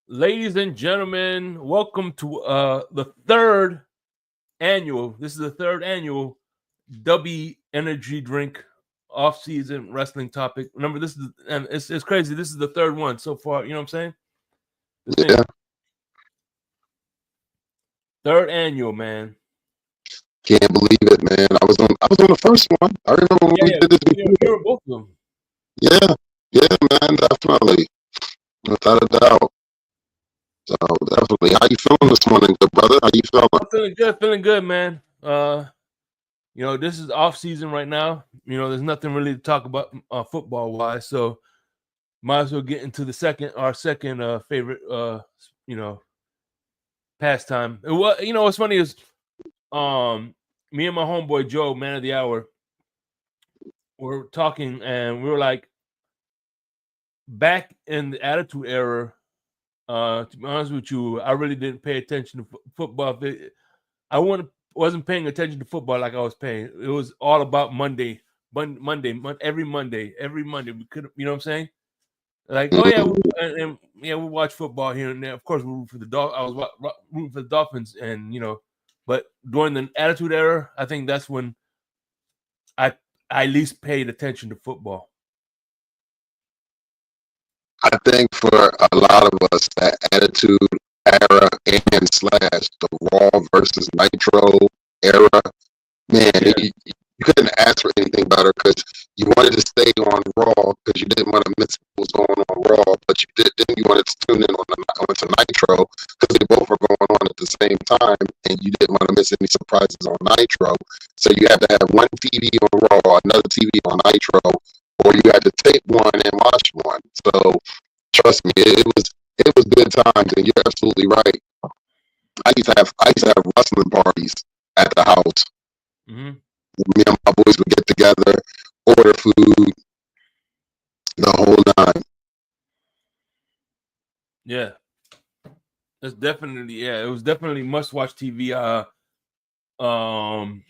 Ladies and gentlemen, welcome to the third annual. This is the third annual Dubby Energy Drink off-season wrestling topic. Remember, this is and it's crazy. This is the third one so far. You know what I'm saying? The thing, Yeah, third annual, man. can't believe it, man. I was on the first one. I remember when Yeah, we yeah. did this You before. were both of them. Yeah, yeah, man, definitely, without a doubt. So definitely, how you feeling this morning, good brother? How you feeling? I'm feeling good, man. This is off season right now. There's nothing really to talk about football wise, so might as well get into our second favorite you know pastime. What's funny is me and my homeboy Joe, man of the hour, were talking and we were like, back in the attitude era, to be honest with you, I really didn't pay attention to football. I wasn't paying attention to football like I was paying. It was all about Monday, every Monday we could, you know what I'm saying? Like, oh yeah, Mm, and yeah, we watch football here and there. Of course, we root for the I was rooting for the Dolphins, and but during the Attitude Era, I think that's when I I least paid attention to football. I think for a lot of us, that attitude era and slash the Raw versus Nitro era, man, Yeah, you couldn't ask for anything better because you wanted to stay on Raw because you didn't want to miss what was going on Raw, but then you wanted to tune in onto Nitro because they both were going on at the same time, and you didn't want to miss any surprises on Nitro. So you had to have one TV on Raw, another TV on Nitro, or you had to tape one and watch one. So trust me, it was good times, and you're absolutely right. I used to have wrestling parties at the house. hmm Me and my boys would get together, order food, the whole nine. yeah, it's definitely It was definitely must watch TV. Um,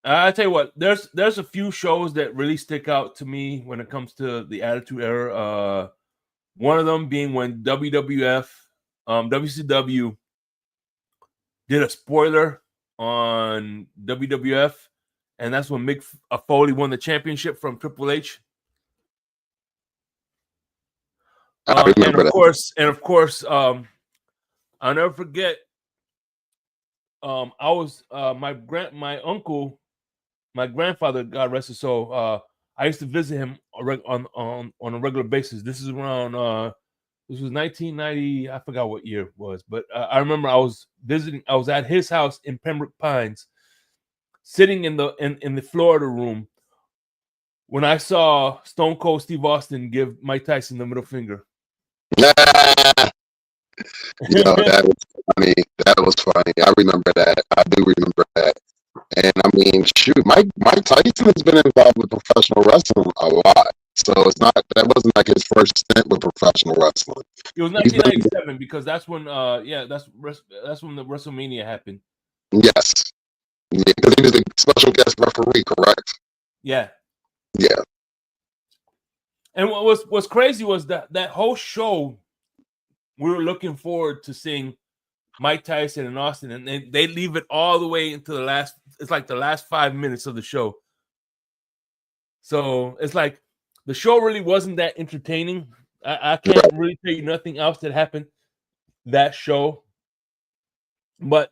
I tell you what, there's a few shows that really stick out to me when it comes to the Attitude Era. One of them being when WWF, WCW did a spoiler on WWF, and that's when Mick Foley won the championship from Triple H. I And remember of that. course, I'll never forget. I was my uncle, my grandfather, God rest his soul. I used to visit him on a regular basis. This was 1990. I forgot what year it was, but I remember I was visiting. I was at his house in Pembroke Pines, sitting in the Florida room when I saw Stone Cold Steve Austin give Mike Tyson the middle finger. Nah, yo, that was funny. That was funny. I remember that. I do remember that. And I mean, shoot, Mike Tyson has been involved with professional wrestling a lot. So it's not that wasn't like his first stint with professional wrestling. It was He's been 1997 because that's when that's when the WrestleMania happened. yes, yeah, because he was a special guest referee, correct? Yeah, Yeah, and what's crazy was that whole show we were looking forward to seeing Mike Tyson and Austin, and they leave it all the way into the last. It's like the last 5 minutes of the show. So it's like the show really wasn't that entertaining. I can't right. really tell you nothing else that happened that show, but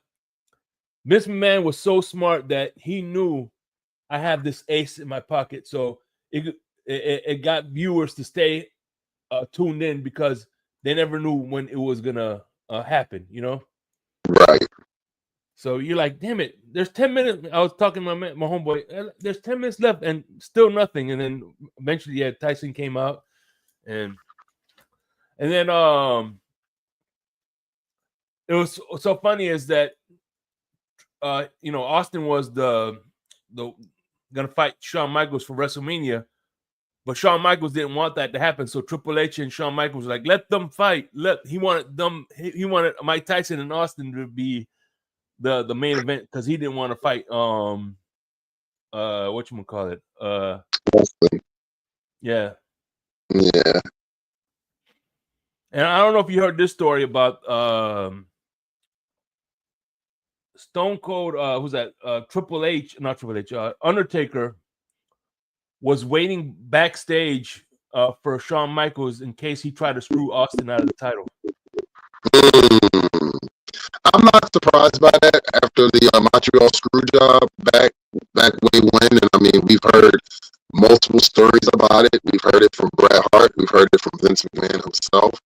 Vince McMahon was so smart that he knew I have this ace in my pocket, so it got viewers to stay tuned in because they never knew when it was gonna happen. Right. So you're like, damn it, there's 10 minutes. I was talking to my homeboy. There's 10 minutes left and still nothing. And then eventually, yeah, Tyson came out, and then it was so funny is that Austin was the gonna fight Shawn Michaels for WrestleMania, but Shawn Michaels didn't want that to happen. So Triple H and Shawn Michaels were like, let them fight. He wanted them. He wanted Mike Tyson and Austin to be the main event because he didn't want to fight whatchamacallit. Wrestling. Yeah. Yeah. And I don't know if you heard this story about Stone Cold. Who's that? Not Triple H. Undertaker was waiting backstage for Shawn Michaels in case he tried to screw Austin out of the title. I'm not surprised by that after the Montreal screw job back way when. And I mean, we've heard multiple stories about it. We've heard it from Bret Hart. We've heard it from Vince McMahon himself.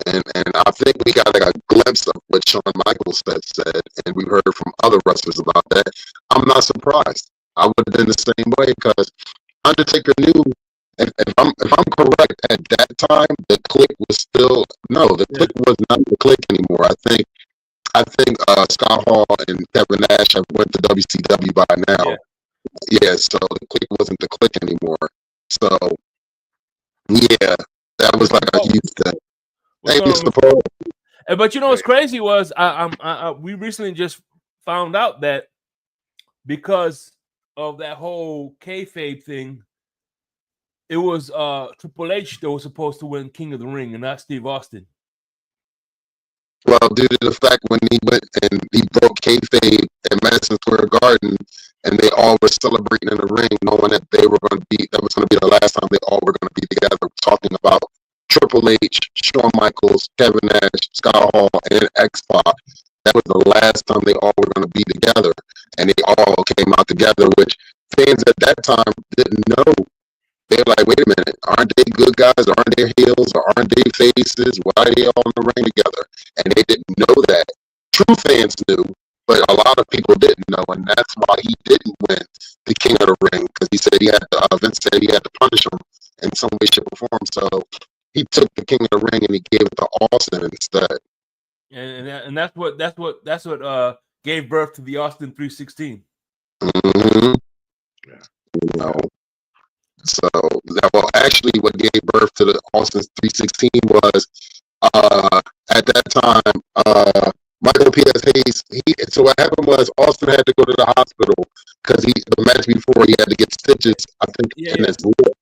And I think we got like a glimpse of what Shawn Michaels said, and we heard from other wrestlers about that. I'm not surprised. I would have been the same way because Undertaker knew. If I'm correct, at that time the Clique was still the Clique was not the Clique anymore. I think Scott Hall and Kevin Nash have went to WCW by now. Yeah, so the Clique wasn't the Clique anymore. So yeah, that was like a huge thing. Hey, Mr. Paul. But you know what's crazy was we recently just found out that because of that whole kayfabe thing, it was Triple H that was supposed to win King of the Ring and not Steve Austin. Well, due to the fact when he went and he broke kayfabe at Madison Square Garden, and they all were celebrating in the ring, knowing that that was going to be the last time they all were going to be together, talking about Triple H, Shawn Michaels, Kevin Nash, Scott Hall, and X-Pac. That was the last time they all were going to be together, and they all came out together, which fans at that time didn't know. They're like, wait a minute, aren't they good guys? Aren't they heels? Or aren't they faces? Why are they all in the ring together? And they didn't know that. True fans knew, but a lot of people didn't know, and that's why he didn't win the King of the Ring, because he said Vince said he had to punish him in some way, shape, or form. So he took the King of the Ring and he gave it to Austin instead. And that's what gave birth to the Austin 316. Mm-hmm. Yeah. You know. So, well, actually, what gave birth to the Austin 316 was at that time, Michael P.S. Hayes. So what happened was Austin had to go to the hospital because the match before he had to get stitches, I think, in his lip.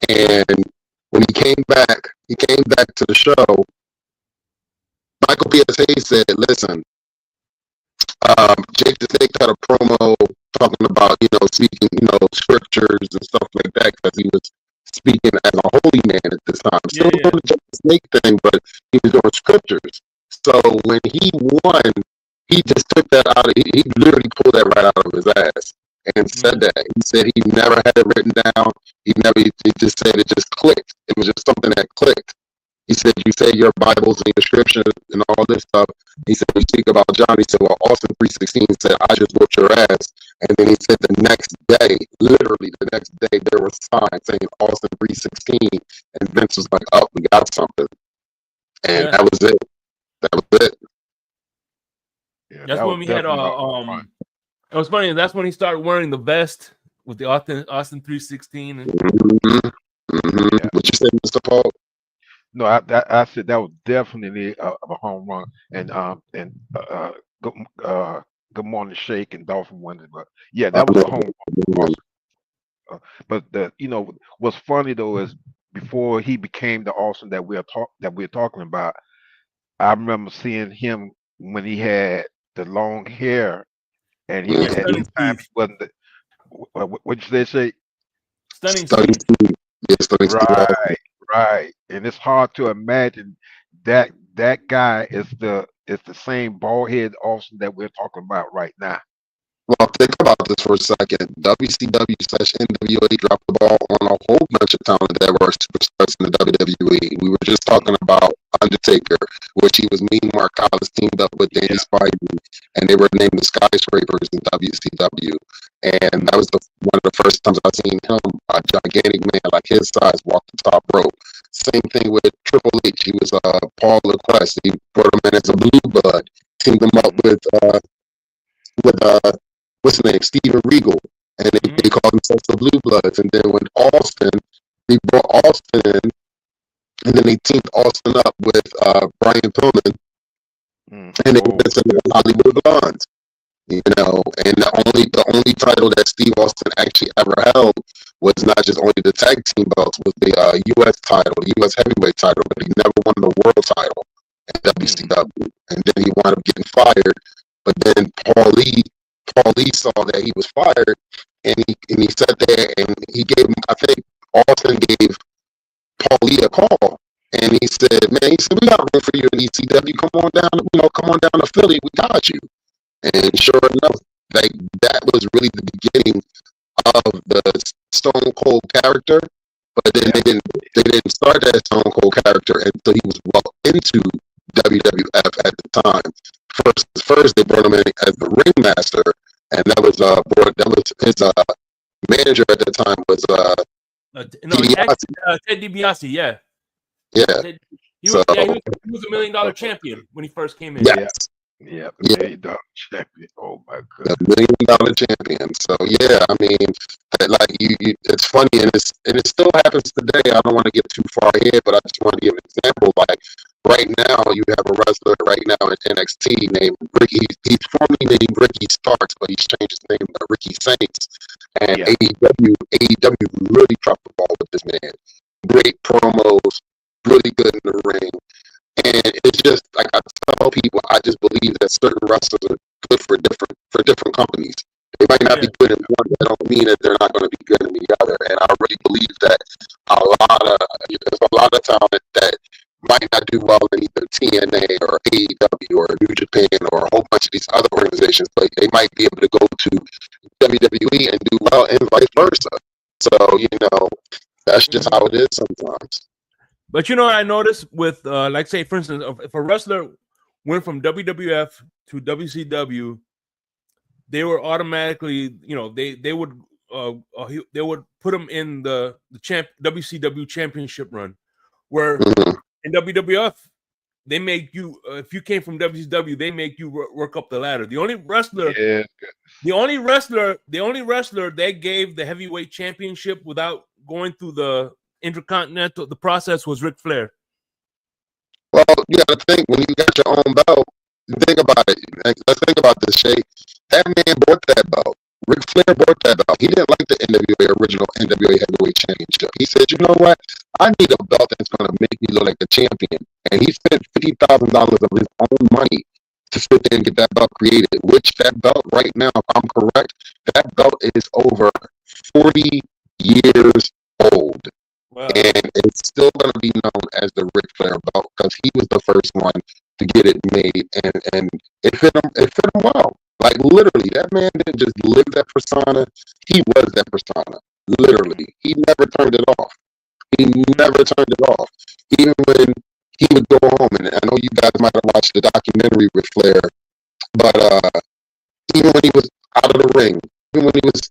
And when he came back to the show. Michael P.S. Hayes said, "Listen, Jake the Snake had a promo talking about, speaking, scriptures and stuff like that, because he was speaking as a holy man at this time. Still doing the Jake the Snake thing, but he was doing scriptures. So when he won, he just took that out of, he literally pulled that right out of his ass and said that. He said he never had it written down. He just said it just clicked. It was just something that clicked. He said, you say your Bibles and your scriptures and all this stuff. He said, we speak about John. He said, well, Austin 316 said, I just whooped your ass. And then he said the next day, literally the next day, there was signs saying Austin 316. And Vince was like, oh, we got something. And that was it. That was it. Yeah, that's when we had it was funny. That's when he started wearing the vest with the Austin 316. And... What you say, Mr. Paul? No, I said that was definitely a home run. And good morning, Shake and Dolphin Wonders. But yeah, that was a home run. But what's funny though is before he became the Austin that we're talking about, I remember seeing him when he had the long hair, and he at this time he wasn't. What'd you say, Shake? Stunning Steve. Right, and it's hard to imagine that guy is the same bald head Austin that we're talking about right now. Well, think about this for a second. WCW/NWA dropped the ball on a whole bunch of talent that were superstars in the WWE. We were just talking about Undertaker, which he was Mean Mark Collins teamed up with Danny Spivey, and they were named the Skyscrapers in WCW. And that was one of the first times I've seen him, a gigantic man like his size, walk the top rope. Same thing with Triple H. He was Paul LaQuest. He brought him in as a blue blood, teamed him up with what's his name, Steven Regal, and they called themselves the Blue Bloods. And then when they brought Austin in, and then they teamed Austin up with Brian Pillman, and they went to the Hollywood Blondes. And the only title that Steve Austin actually ever held was not just only the tag team belts, was the U.S. title, the U.S. heavyweight title, but he never won the world title in WCW. And then he wound up getting fired. But then Paul Lee saw that he was fired, and he sat there and he gave him, I think Austin gave Paul Lee a call, and he said, "Man, we got room for you in ECW. Come on down, come on down to Philly. We got you." And sure enough, like that was really the beginning of the Stone Cold character. But then they didn't start that Stone Cold character until he was well into WWF at the time. First they brought him in as the ringmaster, and that was his manager at the time was Ted DiBiase, yeah. Yeah. He was $1 million champion when he first came in. Yes. Yeah, $1 million champion. Oh my god, $1 million champion. So yeah, I mean, like it's funny, and it still happens today. I don't want to get too far ahead, but I just want to give an example. Like right now, you have a wrestler right now in NXT named Ricky. He's formerly named Ricky Starks, but he's changed his name to Ricky Saints. And AEW really dropped the ball with this man. Great promos, really good in the ring. And it's just like I tell people, I just believe that certain wrestlers are good for different companies. They might not be good in one, that don't mean that they're not going to be good in the other. And I really believe that there's a lot of talent that might not do well in either TNA or AEW or New Japan or a whole bunch of these other organizations, but they might be able to go to WWE and do well, and vice versa. So that's just how it is sometimes. But I noticed with, like, say, for instance, if a wrestler went from WWF to WCW, they were automatically, they would put them in the WCW championship run, where in WWF they make you, if you came from WCW, they make you work up the ladder. The only wrestler they gave the heavyweight championship without going through the Intercontinental, the process was Ric Flair. Well, you got to think, when you got your own belt, think about it. Let's think about this, Shay. That man bought that belt. Ric Flair bought that belt. He didn't like the original NWA Heavyweight Championship. He said, "You know what? I need a belt that's going to make me look like a champion." And he spent $50,000 of his own money to sit there and get that belt created, which that belt right now, if I'm correct, that belt is over 40 years old. Wow. And it's still going to be known as the Ric Flair belt because he was the first one to get it made, and it fit him. It fit him well. Like literally, that man didn't just live that persona; he was that persona. Literally, he never turned it off. He never turned it off. Even when he would go home, and I know you guys might have watched the documentary with Flair, but even when he was out of the ring, even when he was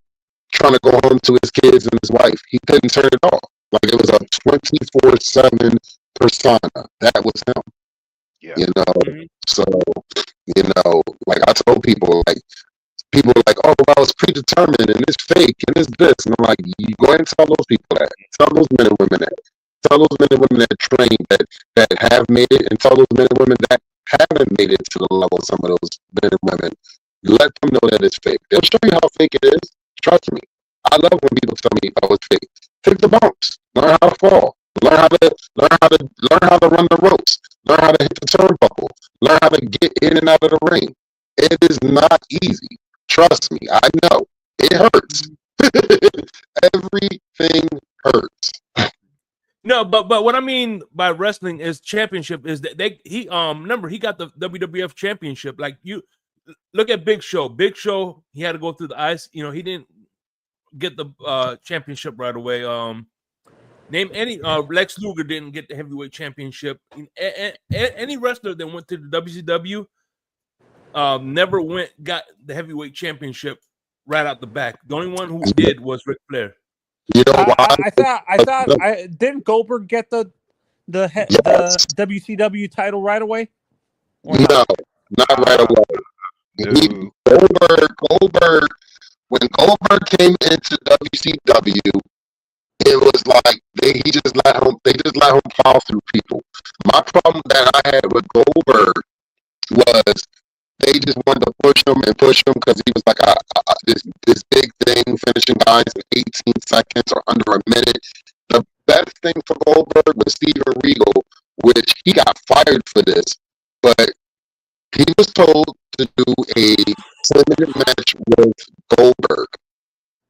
trying to go home to his kids and his wife, he couldn't turn it off. Like it was a 24/7 persona. That was him. Yeah. So like I told people, people are like, "Oh, well, it's predetermined and it's fake and it's this," and I'm like, you go ahead and tell those people that. Tell those men and women that. Tell those men and women that train that have made it, and tell those men and women that haven't made it to the level of some of those men and women. Let them know that it's fake. They'll show you how fake it is. Trust me. I love when people tell me, "Oh, it's fake." Take the bumps. Learn how to fall. Learn how to run the ropes. Learn how to hit the turnbuckle. Learn how to get in and out of the ring. It is not easy. Trust me. I know. It hurts. Everything hurts. No, but what I mean by wrestling is championship is that he remember he got the WWF championship. Like you look at Big Show. Big Show, he had to go through the ice. He didn't get the championship right away. Name any Lex Luger didn't get the heavyweight championship. Any wrestler that went to the WCW never got the heavyweight championship right out the back. The only one who did was Ric Flair. You know why? I thought didn't Goldberg get the WCW title right away? No, not right away. Goldberg, when Goldberg came into WCW, it was like they just let him plow through people. My problem that I had with Goldberg was they just wanted to push him because he was like this big thing, thing, finishing guys in 18 seconds or under a minute. The best thing for Goldberg was Steven Regal, which he got fired for this, but he was told to do a 10-minute match with Goldberg.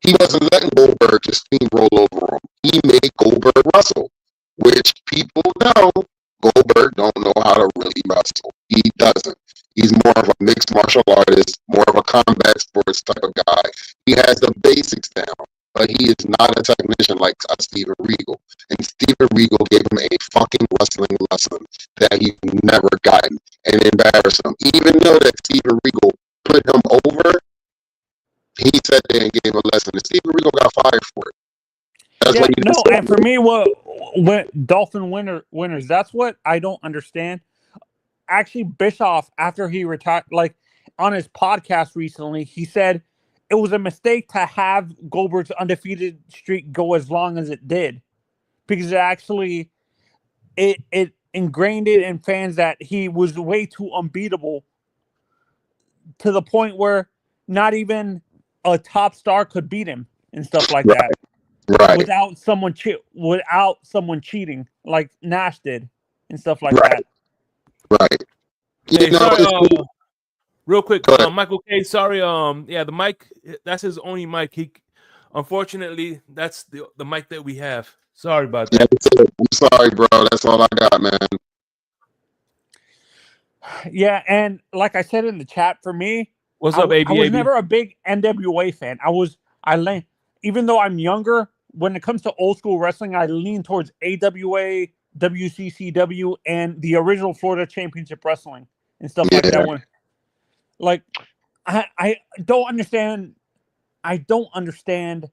He wasn't letting Goldberg just steamroll over him. He made Goldberg wrestle, which people know Goldberg don't know how to really wrestle. He doesn't. He's more of a mixed martial artist, more of a combat sports type of guy. He has the basics down, but he is not a technician like Steven Regal. And Steven Regal gave him a fucking wrestling lesson that he's never gotten and embarrassed him. Even though that Steven Regal put him over, he sat there and gave a lesson, and Steven Regal got fired for it. That's Yeah, what he no, said. and for me, what Dolphin winners, that's what I don't understand. Actually, Bischoff, after he retired, like on his podcast recently, he said it was a mistake to have Goldberg's undefeated streak go as long as it did, because it ingrained it in fans that he was way too unbeatable, to the point where not even a top star could beat him and stuff like that. Right. Without someone cheating like Nash did and stuff like Right. that. Right. Hey, You know, sorry, real quick, Go ahead. Michael K. Sorry, yeah, the mic. That's his only mic. Unfortunately, that's the mic that we have. Sorry about yeah, that. I'm sorry, bro. That's all I got, man. Yeah, and like I said in the chat, for me, What's up, I was ABAB? never a big NWA fan. Even though I'm younger, when it comes to old school wrestling, I lean towards AWA, WCCW, and the original Florida Championship Wrestling and stuff like that. One, like, I don't understand. I don't understand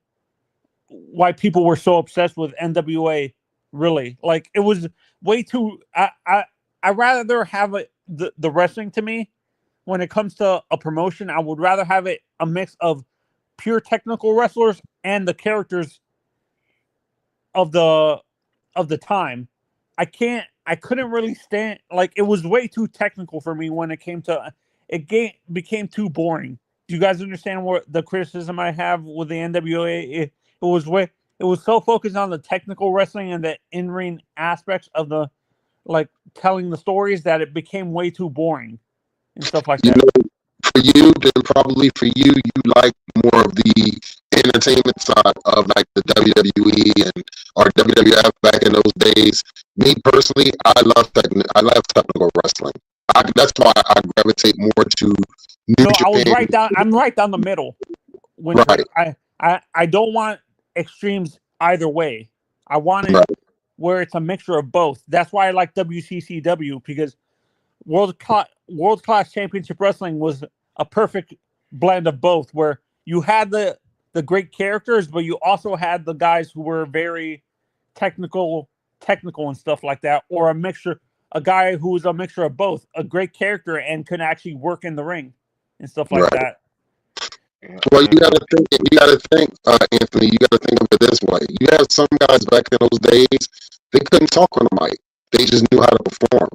why people were so obsessed with NWA. Really, like, it was way too. I rather have the wrestling. To me, when it comes to a promotion, I would rather have it a mix of pure technical wrestlers and the characters of the time. I couldn't really stand, like, it was way too technical for me when it came to became too boring. Do you guys understand what the criticism I have with the NWA? It was so focused on the technical wrestling and the in-ring aspects of the, like, telling the stories, that it became way too boring and stuff like that. Know, for you, then probably for you like more of the entertainment side of like the WWE and or WWF back in those days. Me personally, I love technical wrestling. That's why I gravitate more to New Japan. I'm right down the middle. Right. I don't want extremes either way. I want it Right. where it's a mixture of both. That's why I like WCCW, because World Class Championship Wrestling was a perfect blend of both, where you had the great characters, but you also had the guys who were very technical and stuff like that, or a guy who was a mixture of both, a great character and could actually work in the ring and stuff like that. Well, you gotta think, Anthony. You gotta think of it this way. You have some guys back in those days, they couldn't talk on the mic. They just knew how to perform.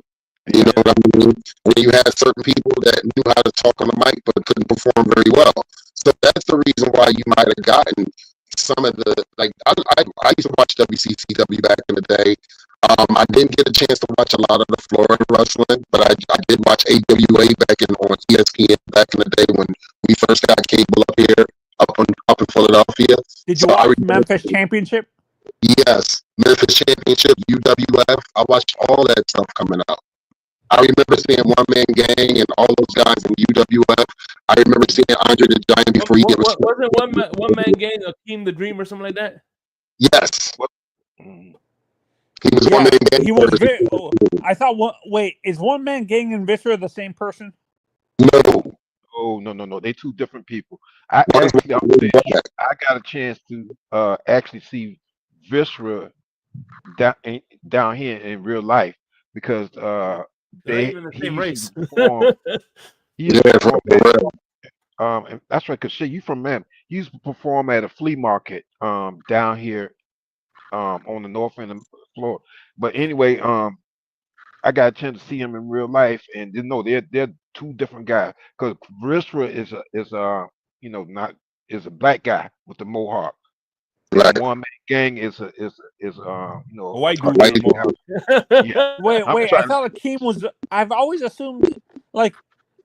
You know what I mean? When you had certain people that knew how to talk on the mic but couldn't perform very well. So that's the reason why you might have gotten some of the, like, I used to watch WCCW back in the day. I didn't get a chance to watch a lot of the Florida wrestling, but I did watch AWA back on ESPN back in the day when we first got cable up here, up in Philadelphia. Did you watch Memphis Championship? Yes, Memphis Championship, UWF. I watched all that stuff coming out. I remember seeing One Man Gang and all those guys in UWF. I remember seeing Andre the Giant before he wasn't one man gang Akeem the Dream or something like that? Yes. He was One Man Gang. He was I thought, wait, is One Man Gang and Viscera the same person? No. Oh, no. They two different people. I got a chance to actually see Viscera down here in real life, because They're even the same race. And that's right, because you from man. He used to perform at a flea market down here on the north end of Florida. But anyway, I got a chance to see him in real life, and they're two different guys. Because Viscera is not is a black guy with the mohawk. Right. One man gang is A white dude. white with a dude. mohawk. Wait, I'm I trying- thought Akeem was. I've always assumed like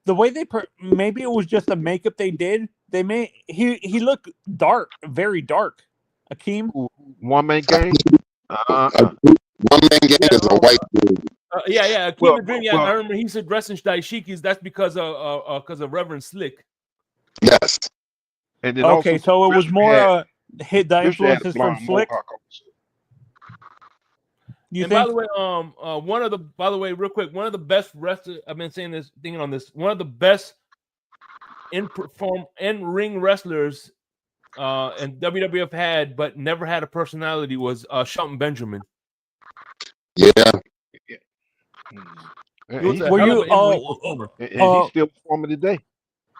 the way they maybe it was just the makeup they did. They made he looked dark, very dark. Akeem. one man gang. One man gang is a white dude. Yeah. Akeem Well, the Dream. Yeah, I remember he said dress in dashikis. That's because of Reverend Slick. Yes. And then Okay, also, so it was Christian more hit the Christian had a influences from blonde Slick. mohawk also. You And think? by the way, real quick, one of the best wrestlers. I've been saying this, thinking on this. One of the best in ring wrestlers and WWF had, but never had a personality was Shelton Benjamin. Yeah. And He was he's, a Were hell you? of an in-ring performer. and he's still performing today.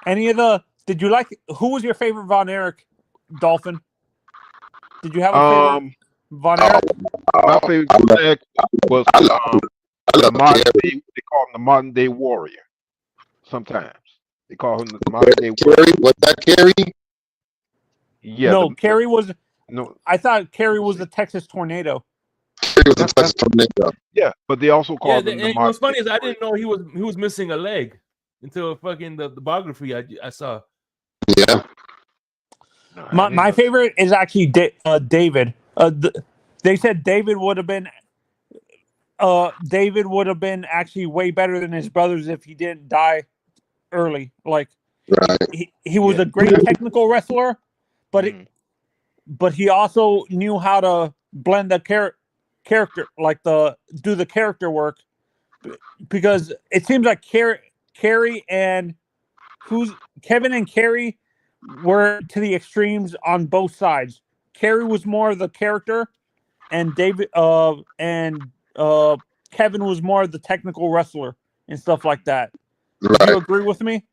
Any of the? Did you like? Who was your favorite Von Erich Dolphin? Did you have a favorite Von Erich? My favorite flag was I love the modern Kerry. day. They call him the modern day warrior. Sometimes they call him the modern day warrior. Kerry, was that Kerry? Yeah. No, Kerry was. No. I thought Kerry was the Texas Tornado. Kerry was a Texas tornado. Yeah, but they also call him And the what's funny modern is I didn't know he was missing a leg until fucking the biography I saw. Yeah. My favorite is actually David. They said David would have been actually way better than his brothers if he didn't die early. Like Right. he was a great technical wrestler, but but he also knew how to blend the character, like do the character work, because it seems like Kerry and Kevin and Kerry were to the extremes on both sides. Kerry was more the character, and Kevin was more the technical wrestler and stuff like that. Do Right. you agree with me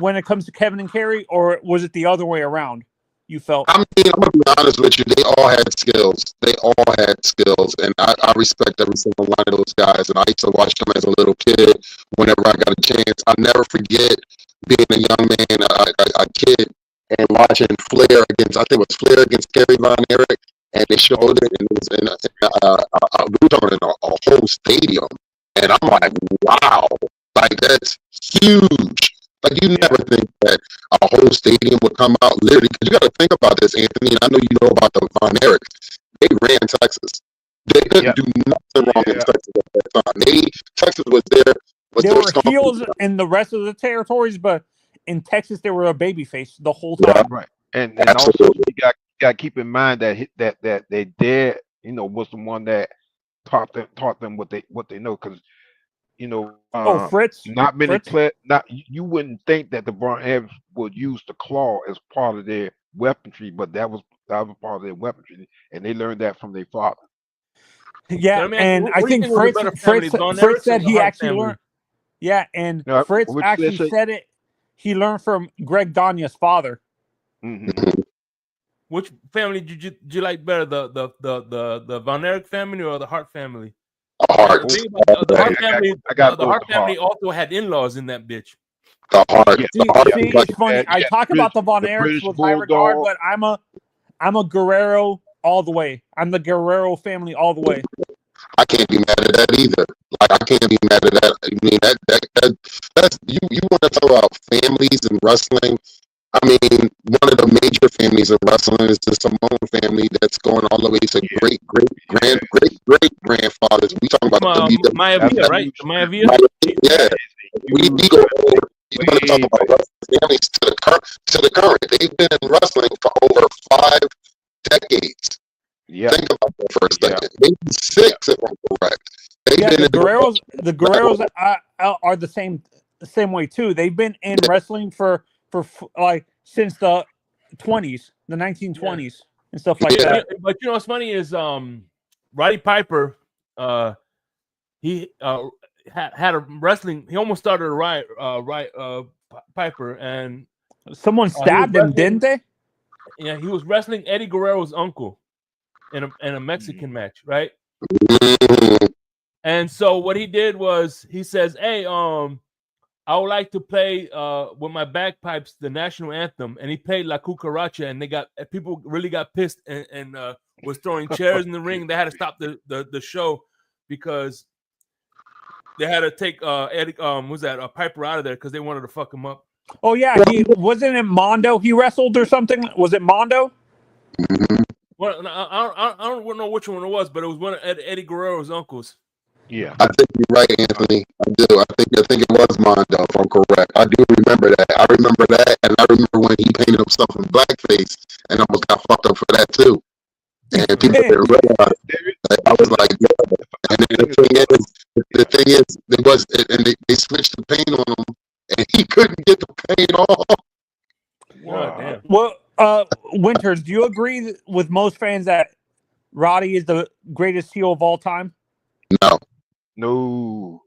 when it comes to Kevin and Kerry, or was it the other way around? You felt? I mean, I'm gonna be honest with you. They all had skills. And I respect every single one of those guys. And I used to watch them as a little kid. Whenever I got a chance, I never forget being a young man, a kid, and watching Flair against. I think it was Flair against Kerry Von Erich, and they showed it, and it was we were talking in a whole stadium, and I'm like, wow, like that's huge. Like you never think that a whole stadium would come out literally. Because you got to think about this, Anthony. And I know you know about the Von Erichs. They ran Texas. They couldn't do nothing wrong in Texas at that time. Texas was there. They were heels in the rest of the territories, but in Texas they were a babyface the whole time. Yeah. Right. And also you got to keep in mind that they dad, was the one that taught them what they know, because Fritz. Not many Fritz? you wouldn't think that the Von Erichs would use the claw as part of their weaponry, but that was part of their weaponry, and they learned that from their father. Yeah, and I think Fritz said he actually learned. Yeah, and Fritz actually said it. He learned from Greg Gagne's father. Mm-hmm. Which family did you like better, the Von Erich family or the Hart family? Hart. The Hart family also had in-laws in that bitch. The Hart. See, it's funny. I talk about the Von Erichs with high regard, but I'm a Guerrero all the way. I'm the Guerrero family all the way. I can't be mad at that either. Like I can't be mad at that. I mean that's you want to talk about families and wrestling. I mean, one of the major families of wrestling is the Simone family that's going all the way to great grandfathers. We talking about Maivia, right? Maivia? Yeah. We go over. You want to talk about wrestling families to the current. They've been in wrestling for over 5 decades. Yeah. Think about that for a second. Maybe 6 if I'm correct. The Guerreros are the same way too. They've been in wrestling for like since the 20s, the 1920s and stuff like that. But you know what's funny is Roddy Piper, he had a wrestling. He almost started a Piper, and someone stabbed him, didn't they? Yeah, he was wrestling Eddie Guerrero's uncle in a Mexican match, right? And so what he did was he says, "Hey, I would like to play with my bagpipes the national anthem, and he played La Cucaracha, and people really got pissed and was throwing chairs in the ring. They had to stop the show because they had to take Eddie Piper out of there because they wanted to fuck him up. Oh yeah, he wasn't it Mondo he wrestled or something? Was it Mondo? Well, I don't know which one it was, but it was one of Eddie Guerrero's uncles. Yeah, I think you're right, Anthony. I do. I think it was Mondo, if I'm correct. I do remember that. I remember that, and I remember when he painted himself in blackface, and I almost got fucked up for that too. And people didn't realize. I was like, yeah. And then the thing is, it was, and they switched the paint on him, and he couldn't get the paint off. Wow. Damn. Well, Winters, do you agree with most fans that Roddy is the greatest heel of all time? No. To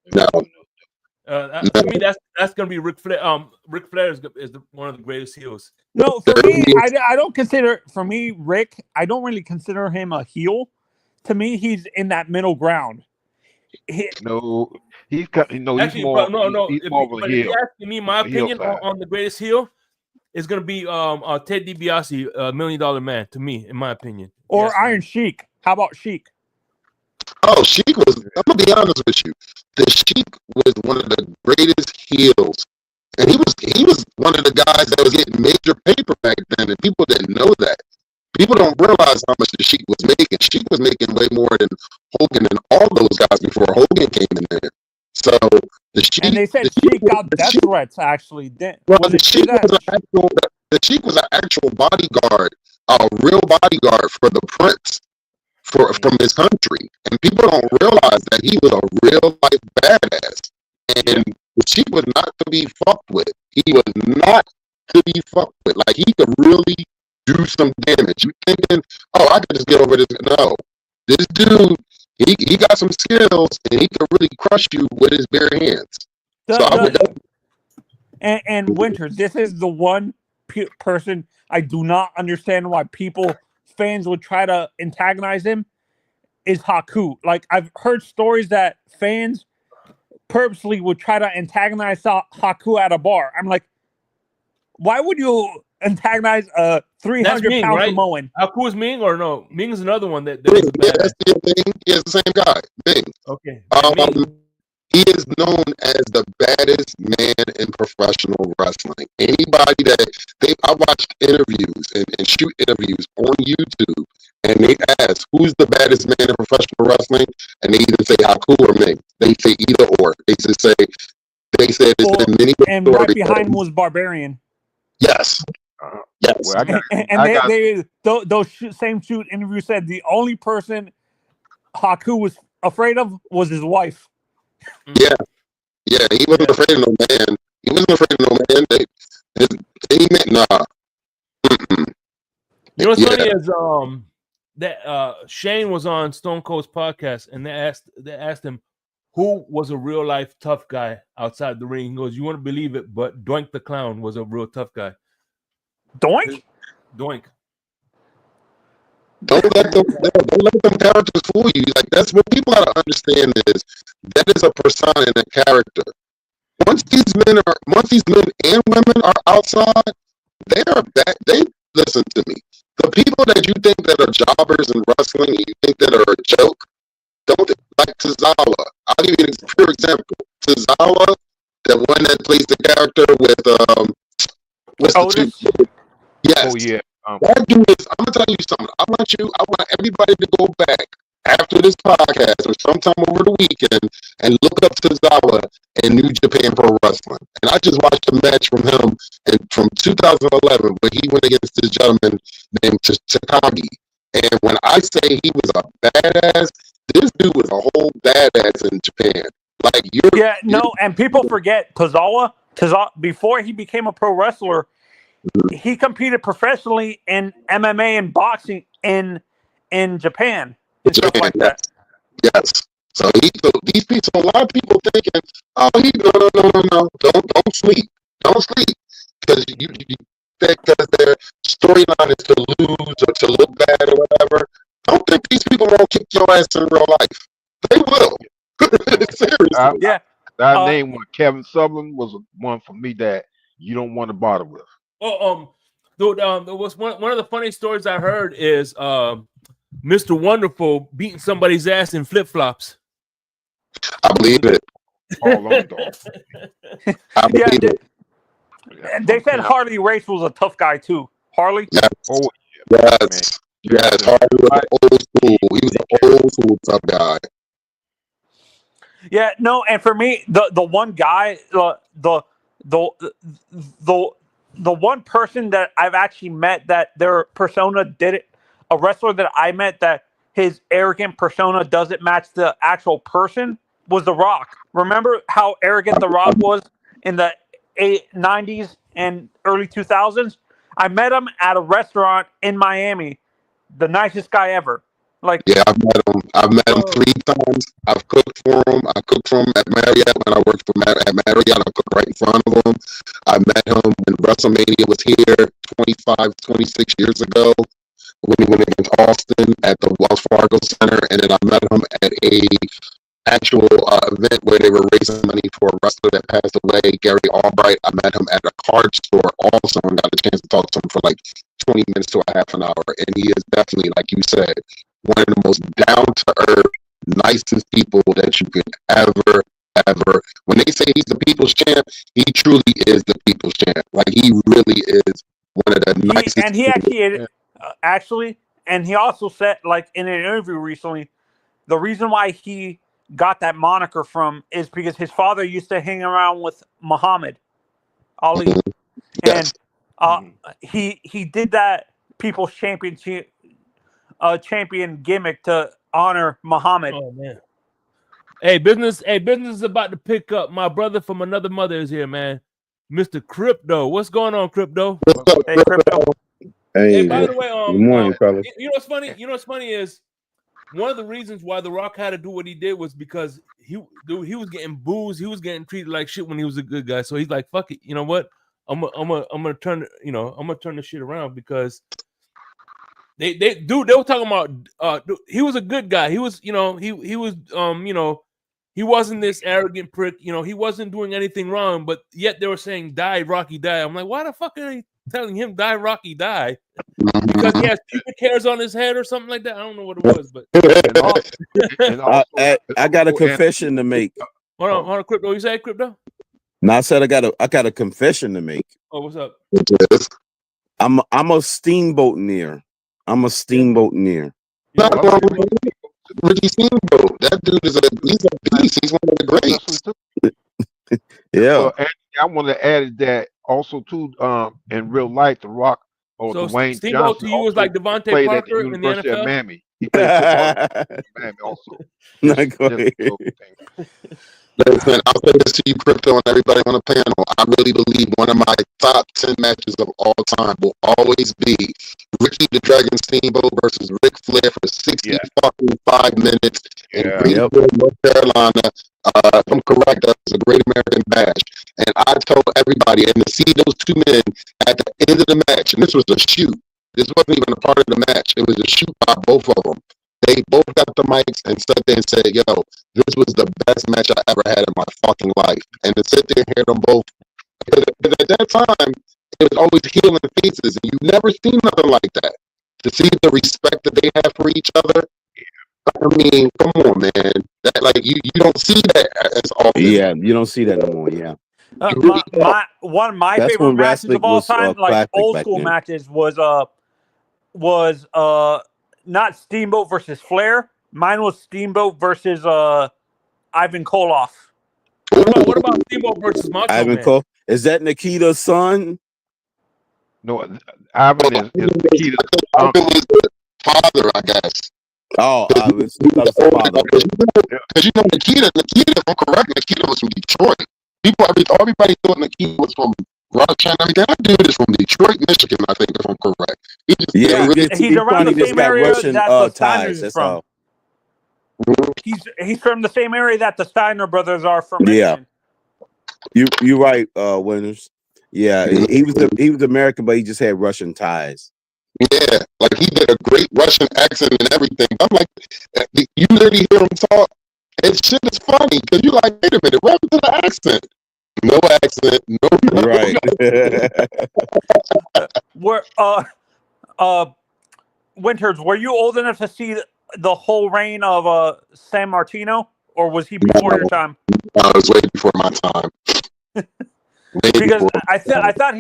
me, that's gonna be Ric Flair. Ric Flair is one of the greatest heels. No, for me, I don't consider. For me, Rick, I don't really consider him a heel. To me, he's in that middle ground. He's more. He's more If of a you're heel. asking me, my opinion on the greatest heel is gonna be Ted DiBiase, $1 Million Man. To me, in my opinion, or Iron Sheik. How about Sheik? Oh, Sheik was. I'm gonna be honest with you. The Sheik was one of the greatest heels, and he was one of the guys that was getting major paper back then, and people didn't know that. People don't realize how much the Sheik was making. Sheik was making way more than Hogan and all those guys before Hogan came in there. So the Sheik, and they said Sheik got death threats. Actually, the Sheik was an actual bodyguard, a real bodyguard for the Prince. From his country, and people don't realize that he was a real life badass, and the Sheik was not to be fucked with. He was not to be fucked with. Like, he could really do some damage. You thinking, oh, I could just get over this? No, this dude, he got some skills, and he could really crush you with his bare hands. And Winters, this is the one person I do not understand why fans would try to antagonize him is Haku. Like, I've heard stories that fans purposely would try to antagonize Haku at a bar. I'm like, why would you antagonize a 300-pound Samoan? Haku is Ming or no? Ming is another one that Ming, that's the thing. He is the same guy. Ming. Okay. He is known as the baddest man in professional wrestling. Anybody I watched interviews and shoot interviews on YouTube, and they ask, who's the baddest man in professional wrestling? And they either say Haku or Ming. They say either or. They said it's been many. And right behind him was Barbarian. Yes. Yes. Well, those same shoot interviews said the only person Haku was afraid of was his wife. Yeah, he wasn't afraid of no man. He wasn't afraid of no man. He meant nah. You know what's funny is that Shane was on Stone Cold's podcast, and they asked him who was a real life tough guy outside the ring. He goes, "You wouldn't believe it, but Doink the Clown was a real tough guy." Doink. Don't let them characters fool you. Like, that's what people gotta understand is that is a persona and a character. Once these men and women are outside, they listen to me. The people that you think that are jobbers in wrestling, you think that are a joke, don't, like Tozawa. I'll give you a pure example. Tozawa, the one that plays the character with what's the two? Yes. Oh yeah. That dude is, I'm gonna tell you something. I want everybody to go back after this podcast or sometime over the weekend and look up Tozawa in New Japan Pro Wrestling. And I just watched a match from him from 2011 when he went against this gentleman named Takagi. And when I say he was a badass, this dude was a whole badass in Japan. Like, and people forget Tozawa before he became a pro wrestler. He competed professionally in MMA and boxing in Japan and stuff like that. Yes. So these people, a lot of people thinking, oh, no, don't sleep, because you think that their storyline is to lose or to look bad or whatever. Don't think these people won't kick your ass in real life. They will. Seriously. That name one. Kevin Sutherland was one for me that you don't want to bother with. There was one of the funny stories I heard is Mr. Wonderful beating somebody's ass in flip flops. I believe it. All on, dog. I believe it. And they said Harley Race was a tough guy too. Harley? Yes. Oh, yes. Yes. Harley was old school. He was an old school tough guy. Yeah, no, and for me, the one guy, the one person that I've actually met that their persona did it, a wrestler that I met that his arrogant persona doesn't match the actual person was The Rock. Remember how arrogant The Rock was in the 90s and early 2000s? I met him at a restaurant in Miami. The nicest guy ever. Like, yeah, I've met him 3 times. I've cooked for him. I cooked for him at Marriott when I worked at Marriott. I cooked right in front of him. I met him when WrestleMania was here 26 years ago when he went against Austin at the Wells Fargo Center, and then I met him at a actual event where they were raising money for a wrestler that passed away, Gary Albright. I met him at a card store also and got a chance to talk to him for like 20 minutes to a half an hour. And he is definitely, like you said, one of the most down-to-earth, nicest people that you could ever. When they say he's the people's champ, he truly is the people's champ. Like, he really is one of the nicest. And he actually, and he also said, like in an interview recently, the reason why he got that moniker from is because his father used to hang around with Muhammad Ali, Yes. and he did that people's champion gimmick to honor Muhammad. Oh man. Hey, business is about to pick up. My brother from another mother is here, man. Mr. Crypto. What's going on, Crypto? Hey, Crypto. Hey, by the way, good morning, fellas. You know what's funny? You know what's funny is one of the reasons why The Rock had to do what he did was because he was getting booze, he was getting treated like shit when he was a good guy. So he's like, fuck it, you know what? I'm gonna turn the shit around because they were talking about he was a good guy. He was, he was he wasn't this arrogant prick, he wasn't doing anything wrong, but yet they were saying die, Rocky, die. I'm like, why the fuck are they telling him die, Rocky, die? Because he has pubic hairs on his head or something like that. I don't know what it was, but I got a confession to make. Hold on, Crypto. You say Crypto? No, I said I got a confession to make. Oh, what's up? I'm a steamboat-neer. Ricky Steamboat. That dude he's a beast. He's one of the greats. Yeah. Well, I want to add that also too. In real life, The Rock or So Dwayne Steamboat Johnson to you was like Devontae played at Parker the in the University of NFL? Miami. He played football in Miami also. Not go ahead. Listen, I'll say this to you, Crypto, and everybody on the panel. I really believe one of my top 10 matches of all time will always be Ricky the Dragon Steamboat versus Ric Flair for 60 fucking 5 minutes in Greensboro, North Carolina. If I'm correct, that was a Great American Bash. And I told everybody, and to see those two men at the end of the match, and this was a shoot. This wasn't even a part of the match. It was a shoot by both of them. They both got the mics and sat there and said, yo, this was the best match I ever had in my fucking life. And to sit there and hear them both, because at that time, it was always heel and faces, and you never seen nothing like that. To see the respect that they have for each other, I mean, come on, man. That, like, you don't see that as often. Yeah, you don't see that no more, yeah. One of my That's favorite when matches wrestling of all was, time, like classic old back school then. matches, was not Steamboat versus Flair. Mine was Steamboat versus Ivan Koloff. What about Steamboat versus Macho Ivan Man? Cole. Is that Nikita's son? No, Ivan is Nikita's It was the father, I guess. Oh, I was the father. Because Nikita, if I'm correct, Nikita was from Detroit. Everybody thought Nikita was from Rochester. That dude is from Detroit, Michigan, I think, if I'm correct. He's around the same area that the Steiners is from. He's from the same area that the Steiner brothers are from. Michigan. You're right, Winners. Yeah, he was American, but he just had Russian ties. Yeah, like he did a great Russian accent and everything. I'm like, you literally hear him talk, And shit is funny because you're like, wait a minute, what happened to the accent? No accent, no. Right. Winters, were you old enough to see the whole reign of San Martino, or was he before your time? I was way before my time. Because I thought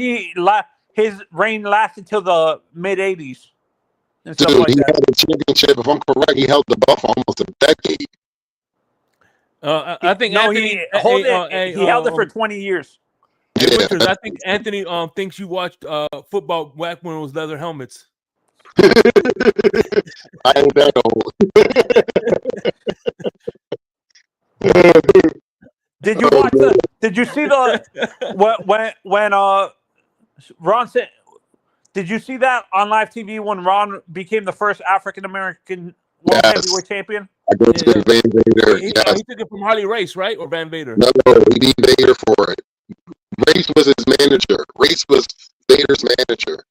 his reign lasted till the mid '80s and stuff like he that. had a championship. If I'm correct, he held the belt for almost a decade. I think No, Anthony, he held it for 20 years. Hey, Yeah. Winters, I think Anthony thinks you watched football back when it was leather helmets. I ain't that old. Did you watch did you see the when Ron said, did you see that on live TV when Ron became the first African American world heavyweight champion? I go to Van Vader. He Yes. took it from Harley Race, right? Or Van Vader? No, he need Vader for it. Race was his manager. Race was Vader's manager.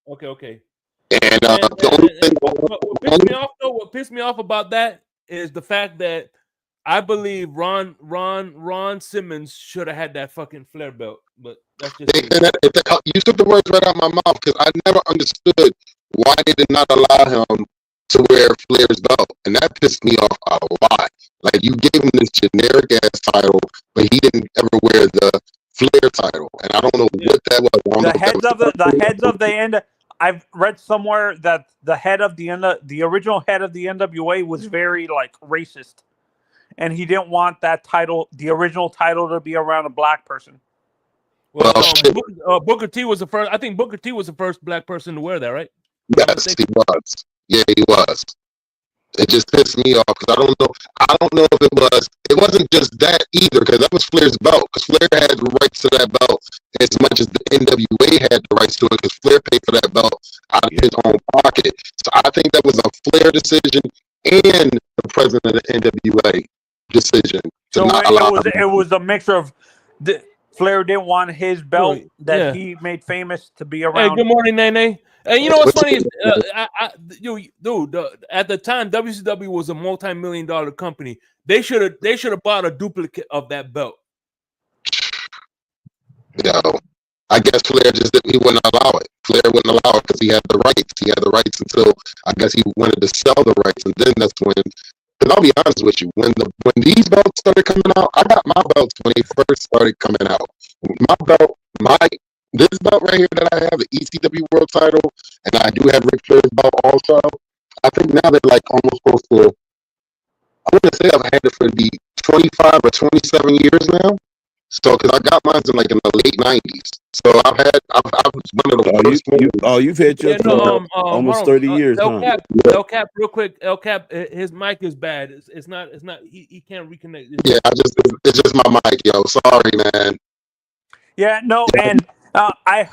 Okay. And the only thing what pissed me off about that is the fact that I believe Ron Simmons should have had that fucking Flair belt, but that's just me. You took the words right out of my mouth because I never understood why they did not allow him to wear Flair's belt, and that pissed me off a lot. Like, you gave him this generic ass title, but he didn't ever wear the Flair title, and I don't know what that was. The heads of the end. I've read somewhere that the original head of the NWA was very like racist, and he didn't want that title, the original title, to be around a black person. Well, Booker T was the first. I think Booker T was the first black person to wear that, right? Yes, he was. Yeah, he was. It just pissed me off because I don't know if it wasn't just that either, because that was Flair's belt, because Flair had the rights to that belt as much as the NWA had the rights to it, because Flair paid for that belt out of his own pocket. So I think that was a Flair decision and the president of the NWA decision to not allow him. It was a mixture of Flair didn't want his belt that he made famous to be around. Hey, good morning, Nene. And you know what's funny is, at the time, WCW was a multi-million-dollar company. They should have bought a duplicate of that belt. Yo, I guess Flair he wouldn't allow it. Flair wouldn't allow it because he had the rights. He had the rights until I guess he wanted to sell the rights, and then that's when. Because I'll be honest with you, when these belts started coming out, I got my belts when they first started coming out. This belt right here that I have, the ECW World Title, and I do have Ric Flair's belt also. I think now they're like almost close to. I want to say I've had it for the 25 or 27 years now. So, because I got mine in the late 90s. So I was one of the first. You've had yours for almost 30 years. El Cap, real quick. El Cap, his mic is bad. It's not. He can't reconnect. Yeah, it's just my mic, yo. Sorry, man. Yeah, no, and I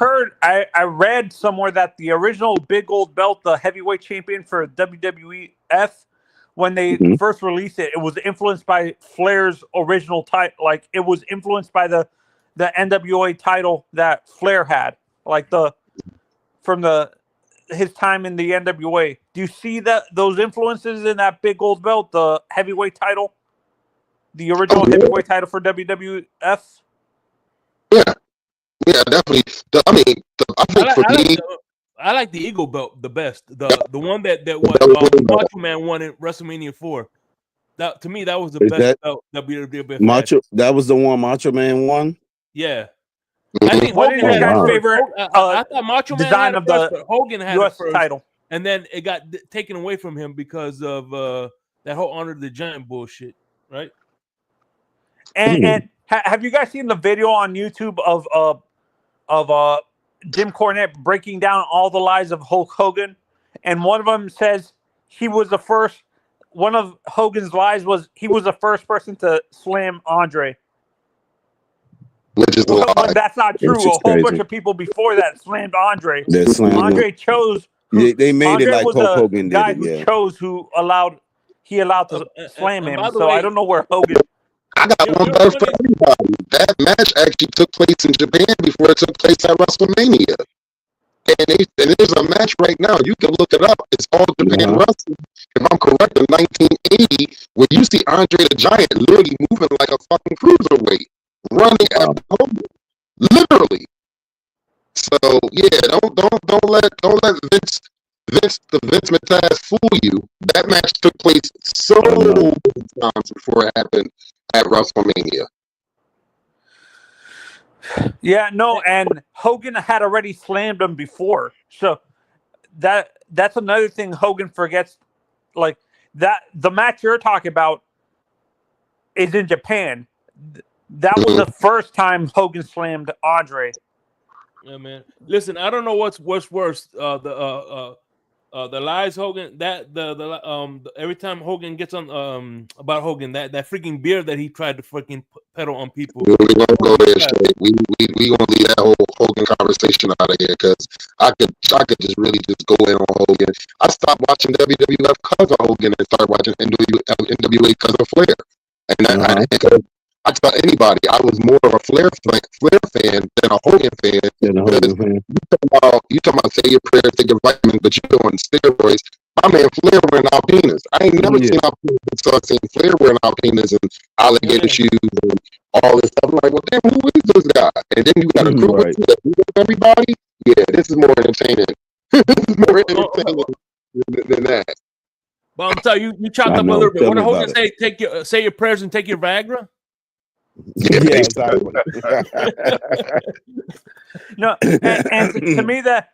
read somewhere that the original big gold belt, the heavyweight champion for WWF, when they first released it, it was influenced by Flair's original title. Like, it was influenced by the NWA title that Flair had, like his time in the NWA. Do you see those influences in that big gold belt, the heavyweight title, the original heavyweight title for WWF? Yeah, definitely. I like the Eagle belt the best. The one that Macho Man won in WrestleMania 4. That, to me, that was the best belt WWF. Macho, that was the one Macho Man won. Yeah. I think what is your guys' favorite I thought Macho Man design had of first, the but Hogan had US it first, title, and then it got taken away from him because of that whole Honor the Giant bullshit, right? And have you guys seen the video on YouTube of Jim Cornette breaking down all the lies of Hulk Hogan? And one of them says he was the first. One of Hogan's lies was he was the first person to slam Andre. Which is a lie. That's not true. A whole bunch of people before that slammed Andre. Andre chose. They made Andre it like was Hulk Hogan guy did it. who chose who allowed to slam him. So way, I don't know where Hogan. I got one better for everybody. That match actually took place in Japan before it took place at WrestleMania. And there's a match right now. You can look it up. It's All Japan Wrestling. If I'm correct, in 1980, where you see Andre the Giant literally moving like a fucking cruiserweight, running after Hogan, literally. So yeah, don't let Vince Mataz fool you. That match took place so many times before it happened at WrestleMania. Yeah, no, and Hogan had already slammed him before, so that's another thing Hogan forgets. Like that, the match you're talking about is in Japan. That was the first time Hogan slammed Andre. Yeah, man. Listen, I don't know what's worse. The lies Hogan every time Hogan gets on about Hogan, that freaking beer that he tried to freaking peddle on people. We're gonna go there straight. We gonna leave that whole Hogan conversation out of here because I could just really just go in on Hogan. I stopped watching WWF because of Hogan and started watching NWA because of Flair. And I tell anybody I was more of a Flair fan than a Hogan fan. You talking about say your prayers, take your vitamins, but you're doing steroids. My man Flair wearing Alpinas. I ain't never seen Alpinas. So I seen Flair wearing Alpinas and alligator shoes and all this stuff. I'm like, well, damn, who is this guy? And then you got a group of you that beat up everybody. Yeah, this is more entertaining. This is more entertaining than that. But I'm telling you, you chopped up a little bit. What did Hogan say? Say your prayers and take your Viagra. Yeah, exactly. No, and to me, that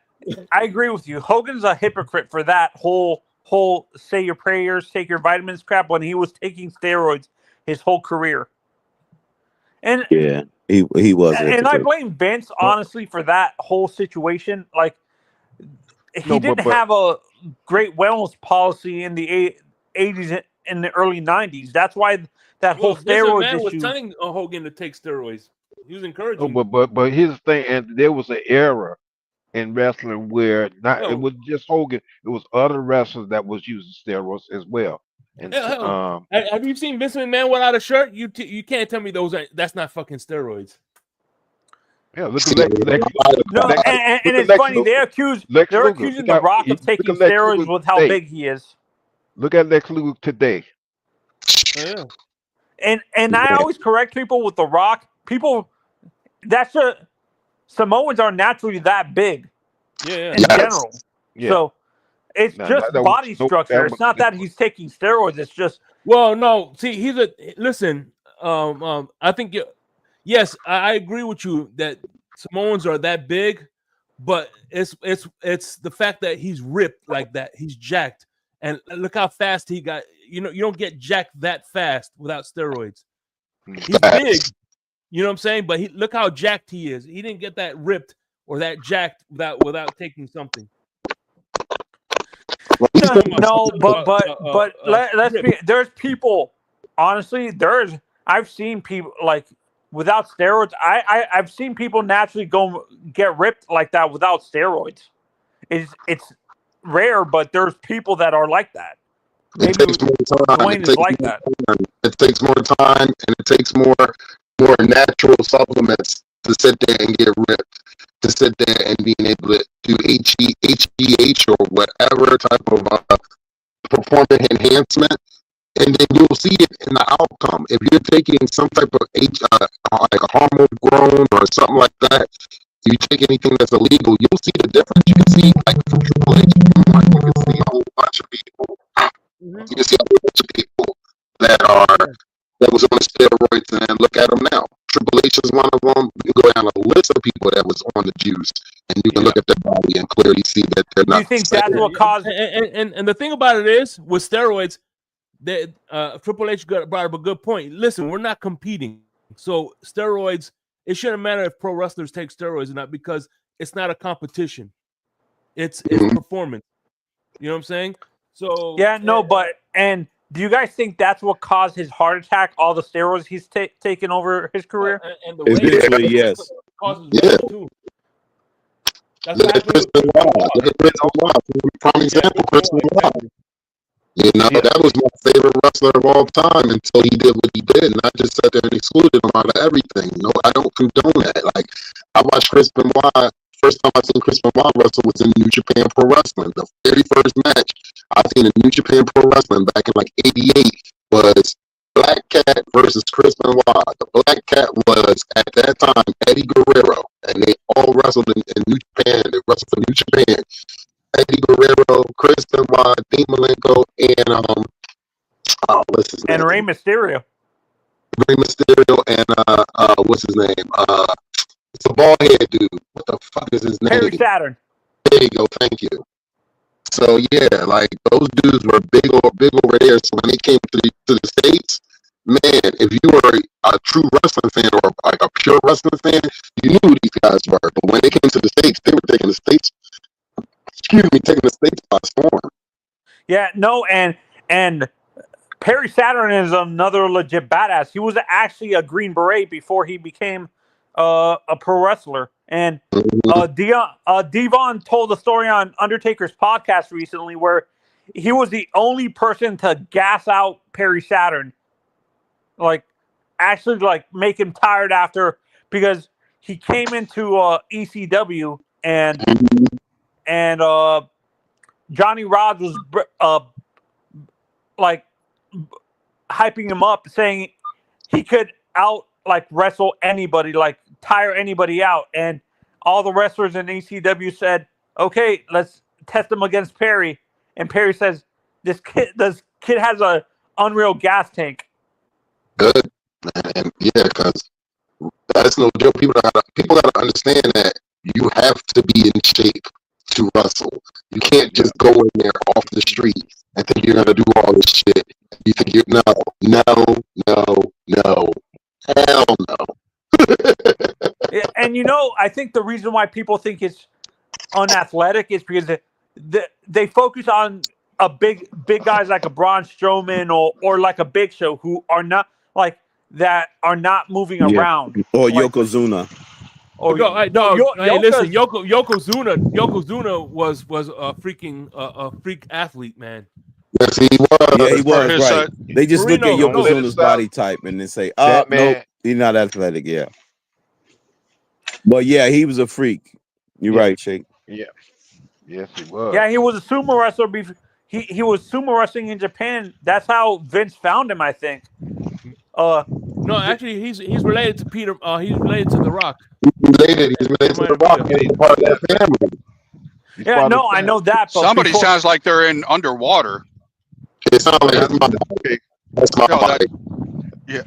I agree with you. Hogan's a hypocrite for that whole say your prayers, take your vitamins crap when he was taking steroids his whole career. And yeah, he was. And I blame Vince honestly for that whole situation. Like he didn't have a great wellness policy in the 80s and the early 90s. That's why that whole steroid issue was telling Hogan to take steroids. He was encouraging. But here's the thing, and there was an era in wrestling where it was just Hogan. It was other wrestlers that was using steroids as well. And have you seen Vince McMahon without a shirt? You can't tell me that's not fucking steroids. Yeah, look at Lex. And it's funny. They're accusing The Rock of taking steroids with how big he is. Look at Lex Luger today. Oh, yeah. And I always correct people with The Rock. Samoans are naturally that big. Yeah. In general. Yeah. So it's just body structure. It's not that he's taking steroids. It's just. Well, no. See, listen. I think yes, I agree with you that Samoans are that big, but it's the fact that he's ripped like that. He's jacked, and look how fast he got. You don't get jacked that fast without steroids. He's big, you know what I'm saying? But look how jacked he is. He didn't get that ripped or that jacked without taking something. No, but let's be. There's people. Honestly, I've seen people like without steroids. I've seen people naturally go get ripped like that without steroids. It's rare, but there's people that are like that. Maybe Dwayne is like that. It takes more time and it takes more natural supplements to sit there and get ripped. To sit there and being able to do HGH or whatever type of performance enhancement, and then you'll see it in the outcome. If you're taking some type of like a hormone grown or something like that, you take anything that's illegal, you'll see the difference. You can see like from Triple H, you can see a whole bunch of people. You can see a whole bunch of people that was on steroids, and look at them now. Triple H is one of them. You go down a list of people that was on the juice, and you can look at their body and clearly see that they're not. You think that's what caused? And the thing about it is, with steroids, that Triple H brought up a good point. Listen, we're not competing, so steroids. It shouldn't matter if pro wrestlers take steroids or not because it's not a competition. It's performance. You know what I'm saying? So yeah, no, and do you guys think that's what caused his heart attack? All the steroids he's taken over his career? And the way yes. Too. Look at Chris Benoit. Prime example, Chris Benoit. You know, that was my favorite wrestler of all time until he did what he did, and I just sat there and excluded him out of everything. No, I don't condone that. Like, I watched Chris Benoit first time I seen Chris Benoit wrestle was in New Japan Pro Wrestling. The very first match I seen in New Japan Pro Wrestling back in like '88 was Black Cat versus Chris Benoit. The Black Cat was at that time Eddie Guerrero, and they all wrestled in New Japan. They wrestled for New Japan. Eddie Guerrero, Chris Benoit, Dean Malenko, and what's his name? And Rey Mysterio. Rey Mysterio and what's his name? It's a bald head dude. What the fuck is his name? Perry Saturn. There you go. Thank you. So yeah, like those dudes were big over there. So when they came to the States, man, if you were a true wrestling fan or like a pure wrestling fan, you knew who these guys were. But when they came to the States, they were taking the States. Excuse me, taking the States by storm. Yeah, no, and Perry Saturn is another legit badass. He was actually a Green Beret before he became a pro wrestler. And Devon told a story on Undertaker's podcast recently where he was the only person to gas out Perry Saturn, like actually like make him tired after, because he came into ECW and Johnny Rods was like hyping him up, saying he could wrestle anybody, like tire anybody out. And all the wrestlers in ECW said, okay, let's test him against Perry. And Perry says, this kid has a unreal gas tank. Good. And yeah, because that's no joke. People gotta understand that you have to be in shape to wrestle. You can't just go in there off the street and think you're gonna do all this shit. You think you're no, hell no. And I think the reason why people think it's unathletic is because they focus on a big guys like a Braun Strowman or like a Big Show who are not like that, are not moving around. Or like, Yokozuna. Listen, Yokozuna was a freak athlete, man. Yes, he was. Yeah, he was, right. They just look at Marino, Yokozuna's body type and they say, oh, nope, he's not athletic, yeah. But yeah, he was a freak. You're right, Shake. Yeah. Yes, he was. Yeah, he was a sumo wrestler. He was sumo wrestling in Japan. That's how Vince found him, I think. No, actually, he's related to Peter. He's related to The Rock. He's related to The Rock. He's part of that family. Yeah, no, I know that. But somebody sounds like they're in underwater. It sounds like that's my body. Yeah.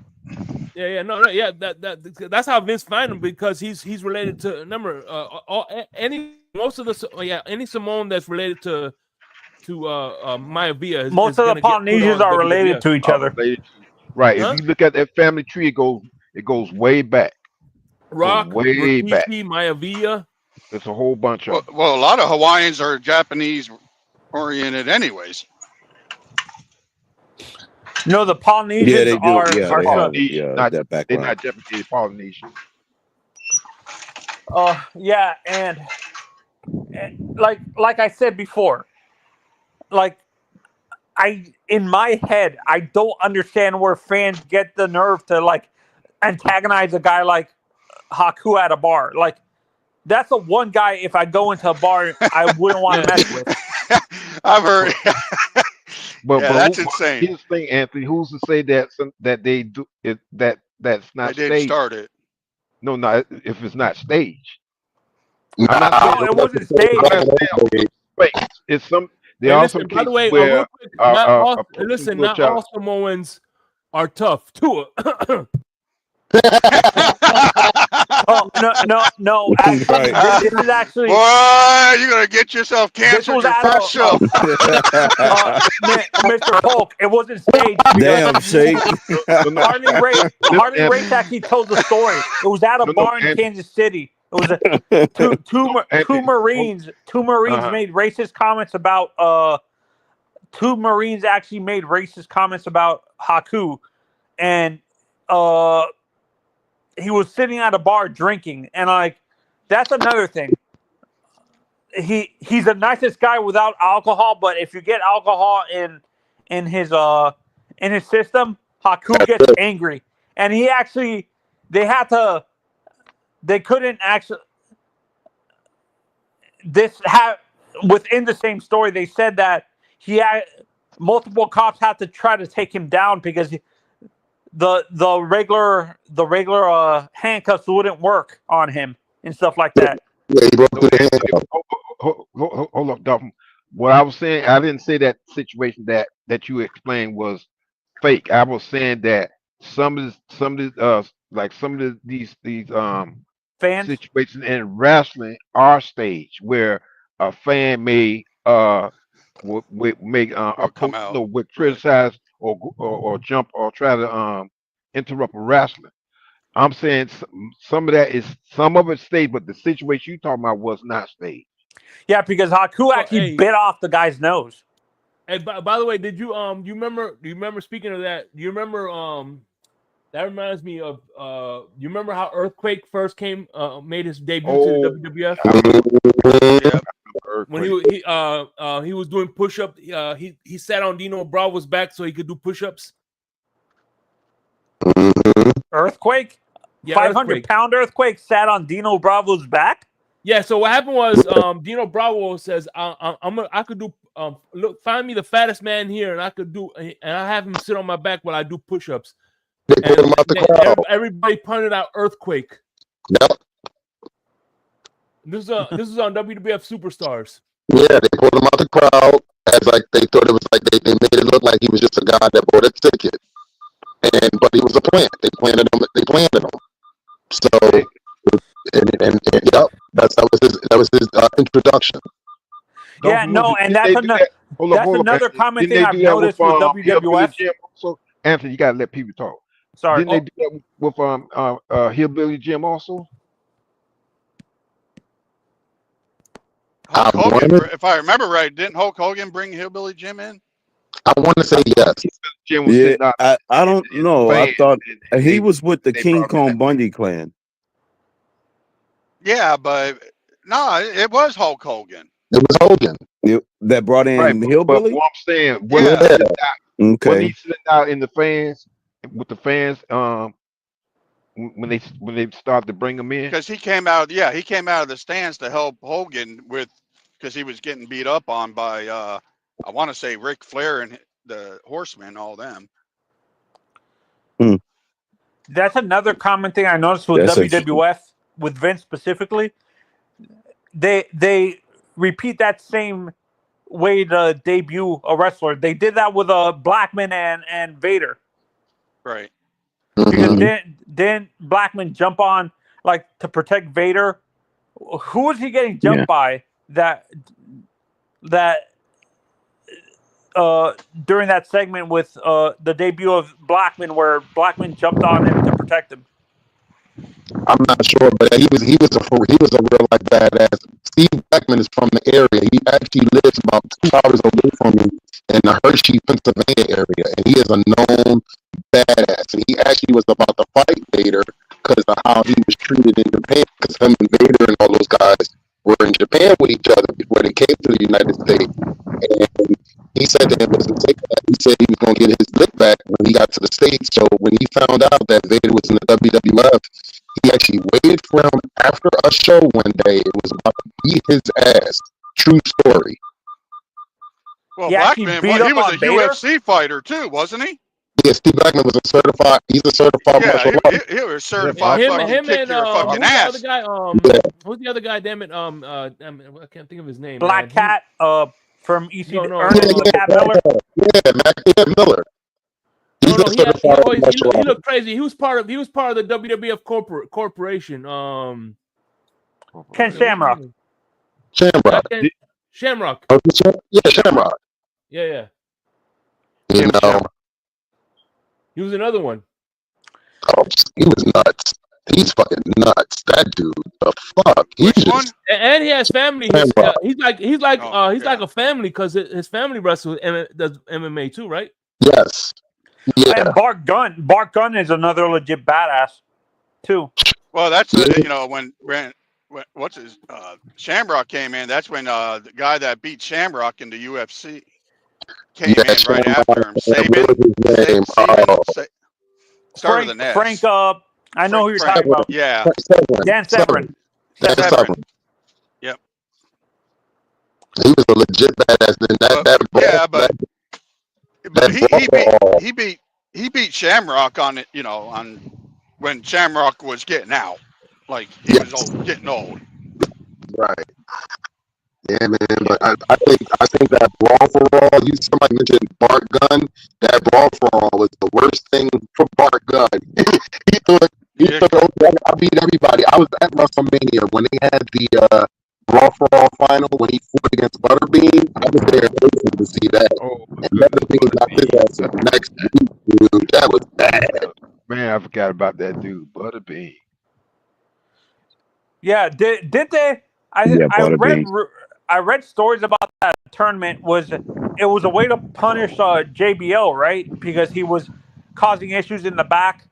That's how Vince found him, because he's related to any Samoan that's related to Maivia. Most of the Polynesians are related to each other. Right. Huh? If you look at that family tree, it goes way back. Rock, way back. Maivia. There's a whole bunch of. Well, a lot of Hawaiians are Japanese oriented, anyways. No, the Polynesians are Polynesian. They're not Japanese, Polynesian. Yeah, and like I said before, like in my head, I don't understand where fans get the nerve to like antagonize a guy like Haku at a bar. Like, that's the one guy, if I go into a bar, I wouldn't want to mess with. I've heard. But that's insane. Here's the thing, Anthony. Who's to say that they do it? That's not they staged. didn't start it. No, if it's not staged. No, it wasn't staged. It's some. There are some by the way, where not all Samoans are tough too. No. Actually, this is actually. Boy, you're gonna get yourself canceled your first show. Mr. Polk, it wasn't staged. Damn, Shake. Harley Race actually told the story. It was at a bar in Kansas City. It was two Marines. Two Marines made racist comments about. Two Marines actually made racist comments about Haku, and he was sitting at a bar drinking, and like, that's another thing. He's the nicest guy without alcohol, but if you get alcohol in his system, Haku gets angry, and they couldn't actually. within the same story, they said that he had multiple cops had to try to take him down because the regular handcuffs wouldn't work on him and stuff like that. Yeah, he broke through the handcuff. Hold up, Dolphin. What I was saying, I didn't say that situation that you explained was fake. I was saying that some of these Fans, situations in wrestling are staged where a fan may would make Or come out. would criticize or jump or try to interrupt a wrestler. I'm saying some of it's staged, but the situation you talking about was not staged. yeah, because Haku Well, actually hey, bit off the guy's nose. and by the way, did you you remember speaking of that? Do you remember that reminds me of you remember how Earthquake first made his debut to the WWF? Yeah. When he was doing push-up, he sat on Dino Bravo's back so he could do push-ups. Earthquake? Yeah, 500-pound Earthquake sat on Dino Bravo's back? Yeah, so what happened was Dino Bravo says I could do look, find me the fattest man here and I have him sit on my back while I do push-ups. They put him out the crowd. Everybody punted out Earthquake. Yep. This is on WWF Superstars. Yeah, they pulled him out the crowd as like they thought it was like they made it look like he was just a guy that bought a ticket. But he was a plant. They planted him. So and yep, that was his introduction. Yeah, no, and that's another common thing I've noticed with WWF. Also, Anthony, you gotta let people talk. Sorry. Didn't they do that with Hillbilly Jim also? Hulk Hogan, if I remember right, didn't Hulk Hogan bring Hillbilly Jim in? I want to say yes. Jim was Yeah, I don't know. I thought he was with the King brought Kong him Bundy clan. Yeah, but no, it was Hulk Hogan. It was Hogan. That brought in right, but Hillbilly? what I'm saying, Yeah. when Okay. he sitting out in the fans with the fans, when they started to bring him in, Because he came out of the stands to help Hogan because he was getting beat up on by I want to say Ric Flair and the Horsemen, all them. That's another common thing I noticed with WWF, with Vince specifically. They repeat that same way to debut a wrestler. They did that with Blackman and Vader. Right. Because then Blackman jump on like to protect Vader. Who was he getting jumped by that during that segment with the debut of Blackman, where Blackman jumped on him to protect him? I'm not sure, but he was a real like badass. Steve Blackman is from the area. He actually lives about 2 hours away from me in the Hershey, Pennsylvania area, and he is a known badass. And he actually was about to fight Vader because of how he was treated in Japan. Because him and Vader and all those guys were in Japan with each other before they came to the United States. And he said that he said he was going to get his lick back when he got to the States. So when he found out that Vader was in the WWF, he actually waited for him after a show one day. It was about to beat his ass. True story. Well, He actually Blackman, beat he up was on a Vader? UFC fighter too, wasn't he? Yeah, Steve Blackman was he's a certified martial Yeah, artist. he was certified Him fucking and kick your fucking ass. Who's the other guy? Damn it! I can't think of his name. Black Cat from EC. No. Ernest Cat Miller. Yeah, Mac Miller. He's a certified martial he artist. looked crazy. He was part of the WWF corporation. Ken Shamrock. Shamrock. Shamrock. Yeah, Shamrock. Yeah. You know, He was another one. oh, he was nuts. He's fucking nuts. That dude, the fuck. Which one? And he has family. He's like a family because his family wrestles and does MMA too, right? Yes. Yeah. And Bart Gunn. Bart Gunn is another legit badass too. Well, that's when what's his Shamrock came in. That's when the guy that beat Shamrock in the UFC came in right after him. Saban. Started the Ness. Frank. I know who you're talking about. Yeah. Dan Severn. Severn. Yep. He was a legit badass. Then he beat Shamrock on it, on when Shamrock was getting out, like he was getting old. Right. Yeah, man. But I think that brawl for all. Somebody mentioned Bart Gunn. That brawl for all was the worst thing for Bart Gunn. he thought, I beat everybody. I was at WrestleMania when they had the brawl for all final when he fought against Butterbean. I was there to see that. And Butterbean got his ass in the next week, dude. That was bad. Man, I forgot about that dude, Butterbean. Yeah, did they? I read stories about that tournament. It was a way to punish JBL, right? Because he was causing issues in the back.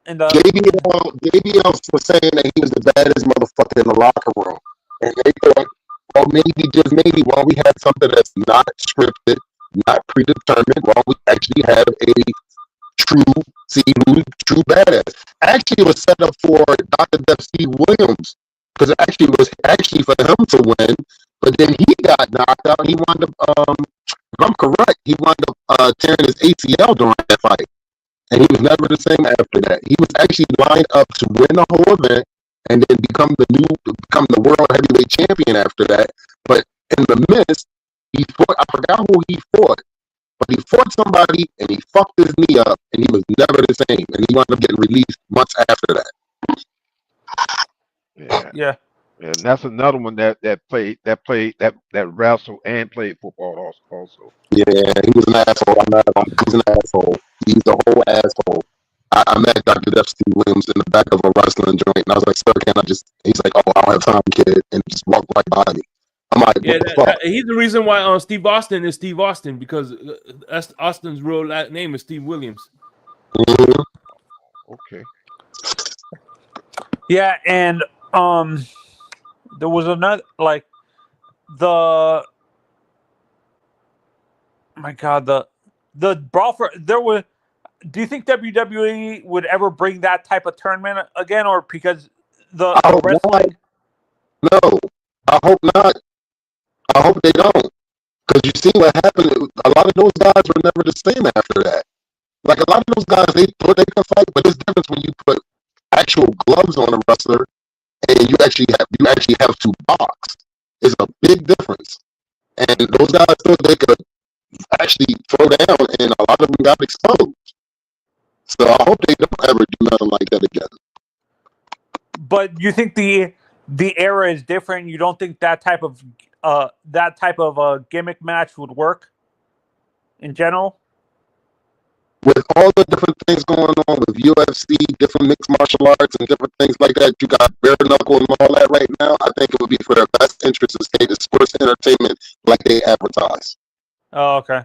JBL was saying that he was the baddest motherfucker in the locker room, and they thought, well, maybe, while we have something that's not scripted, not predetermined, while we actually have a true badass. Actually, it was set up for Dr. Death Steve Williams, because it actually was for him to win, but then he got knocked out and he wound up, if I'm correct, he wound up tearing his ACL during that fight. And he was never the same after that. He was actually lined up to win the whole event and then become the world heavyweight champion after that. But in the midst, he fought, I forgot who he fought, but he fought somebody and he fucked his knee up and he was never the same. And he wound up getting released months after that. Yeah. And that's another one that wrestled and played football also. Yeah, he was an asshole. I'm mad at him. He's an asshole. He's a whole asshole. I met Dr. Death Steve Williams in the back of a wrestling joint, and I was like, "Sir, can I just?" He's like, "Oh, I don't have time, kid," and just walked right by me. I'm like, "Yeah, he's the reason why Steve Austin is Steve Austin, because Austin's real name is Steve Williams." Mm-hmm. Okay. Yeah, and there was another the brawl for there was. Do you think WWE would ever bring that type of tournament again, or because the wrestling? No, I hope not. I hope they don't, because you see what happened. A lot of those guys were never the same after that. Like a lot of those guys, they can fight, but there's difference when you put actual gloves on a wrestler and you actually have to box. It's a big difference. And those guys thought they could actually throw down, and a lot of them got exposed. So I hope they don't ever do nothing like that again. But you think the era is different? You don't think that type of gimmick match would work in general? With all the different things going on with UFC, different mixed martial arts, and different things like that, you got bare knuckle and all that right now. I think it would be for their best interest to stay to sports entertainment like they advertise. Oh, okay.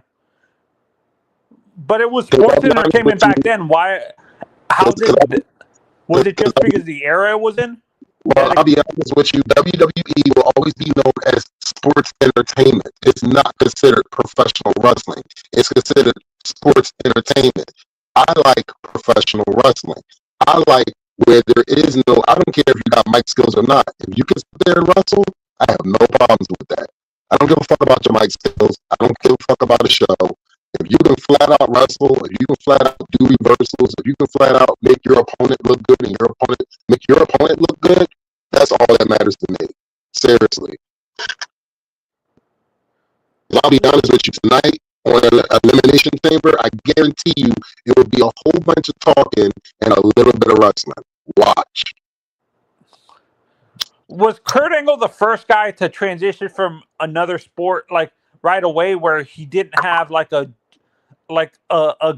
But it was sports entertainment back then. Why? Was it just because the era it was in? Well, I'll be honest with you. WWE will always be known as sports entertainment. It's not considered professional wrestling. It's considered sports entertainment. I like professional wrestling. I like where there is no, I don't care if you got mic skills or not. If you can sit there and wrestle, I have no problems with that. I don't give a fuck about your mic skills. I don't give a fuck about a show. If you can flat out wrestle, if you can flat out do reversals, if you can flat out make your opponent look good and make your opponent look good, that's all that matters to me. Seriously. I'll be honest with you, tonight on Elimination Chamber, I guarantee you it will be a whole bunch of talking and a little bit of wrestling. Watch. Was Kurt Angle the first guy to transition from another sport like right away, where he didn't have like a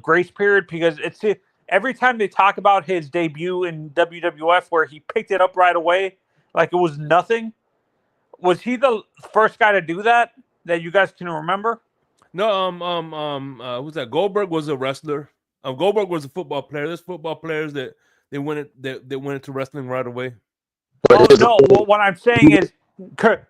grace period? Because it's every time they talk about his debut in WWF where he picked it up right away like it was nothing. Was he the first guy to do that you guys can remember? No, who's that? Goldberg was a wrestler. Goldberg was a football player. There's football players that they went into wrestling right away. Oh no! What I'm saying is, Kurt.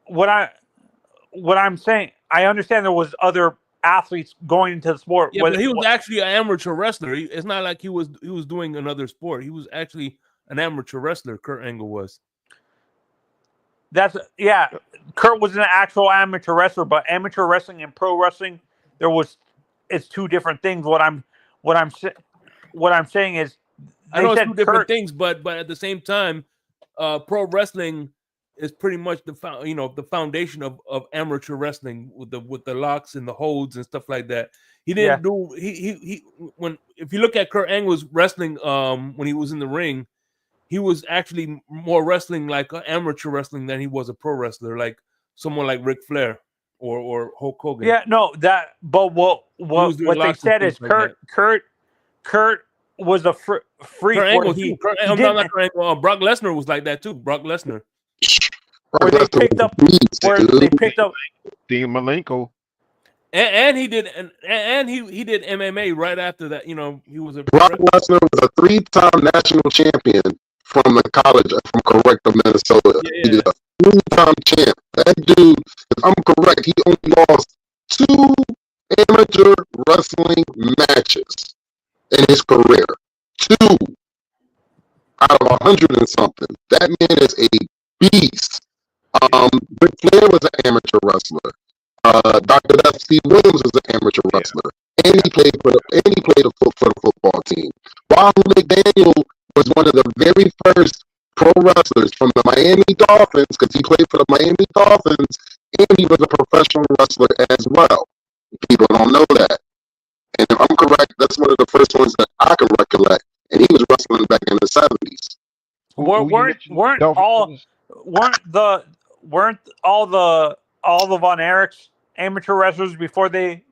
What I'm saying, I understand there was other athletes going into the sport. Yeah, but he was actually an amateur wrestler. It's not like he was doing another sport. He was actually an amateur wrestler. Kurt Angle was. Yeah. Kurt was an actual amateur wrestler, but amateur wrestling and pro wrestling, it's two different things. What I'm saying is, I know it's said two different Kurt, things, but at the same time, pro wrestling is pretty much the foundation of amateur wrestling with the locks and the holds and stuff like that. He didn't do he when if you look at Kurt Angle's wrestling when he was in the ring, he was actually more wrestling like amateur wrestling than he was a pro wrestler, like someone like Ric Flair or Hulk Hogan. Yeah, no, but what they said is like Kurt was a freak. Kurt Angle too. Not Kurt Angle. Brock Lesnar was like that too. Brock Lesnar. Where they picked up Dean Malenko. And he did he did MMA right after that. You know, he was Brock Lesnar was a 3-time national champion from the college from Correcto, Minnesota. Yeah. He did a 3-time champ. That dude, if I'm correct, he only lost 2 amateur wrestling matches in his career. 2 out of 100 and something. That man is a beast. Ric Flair was an amateur wrestler. Dr. F.C. Williams was an amateur wrestler, and he played for the football team. Wahoo McDaniel was one of the very first pro wrestlers from the Miami Dolphins, because he played for the Miami Dolphins, and he was a professional wrestler as well. People don't know that. And if I'm correct, that's one of the first ones that I can recollect, and he was wrestling back in the 70s. Weren't all the Von Erichs amateur wrestlers before they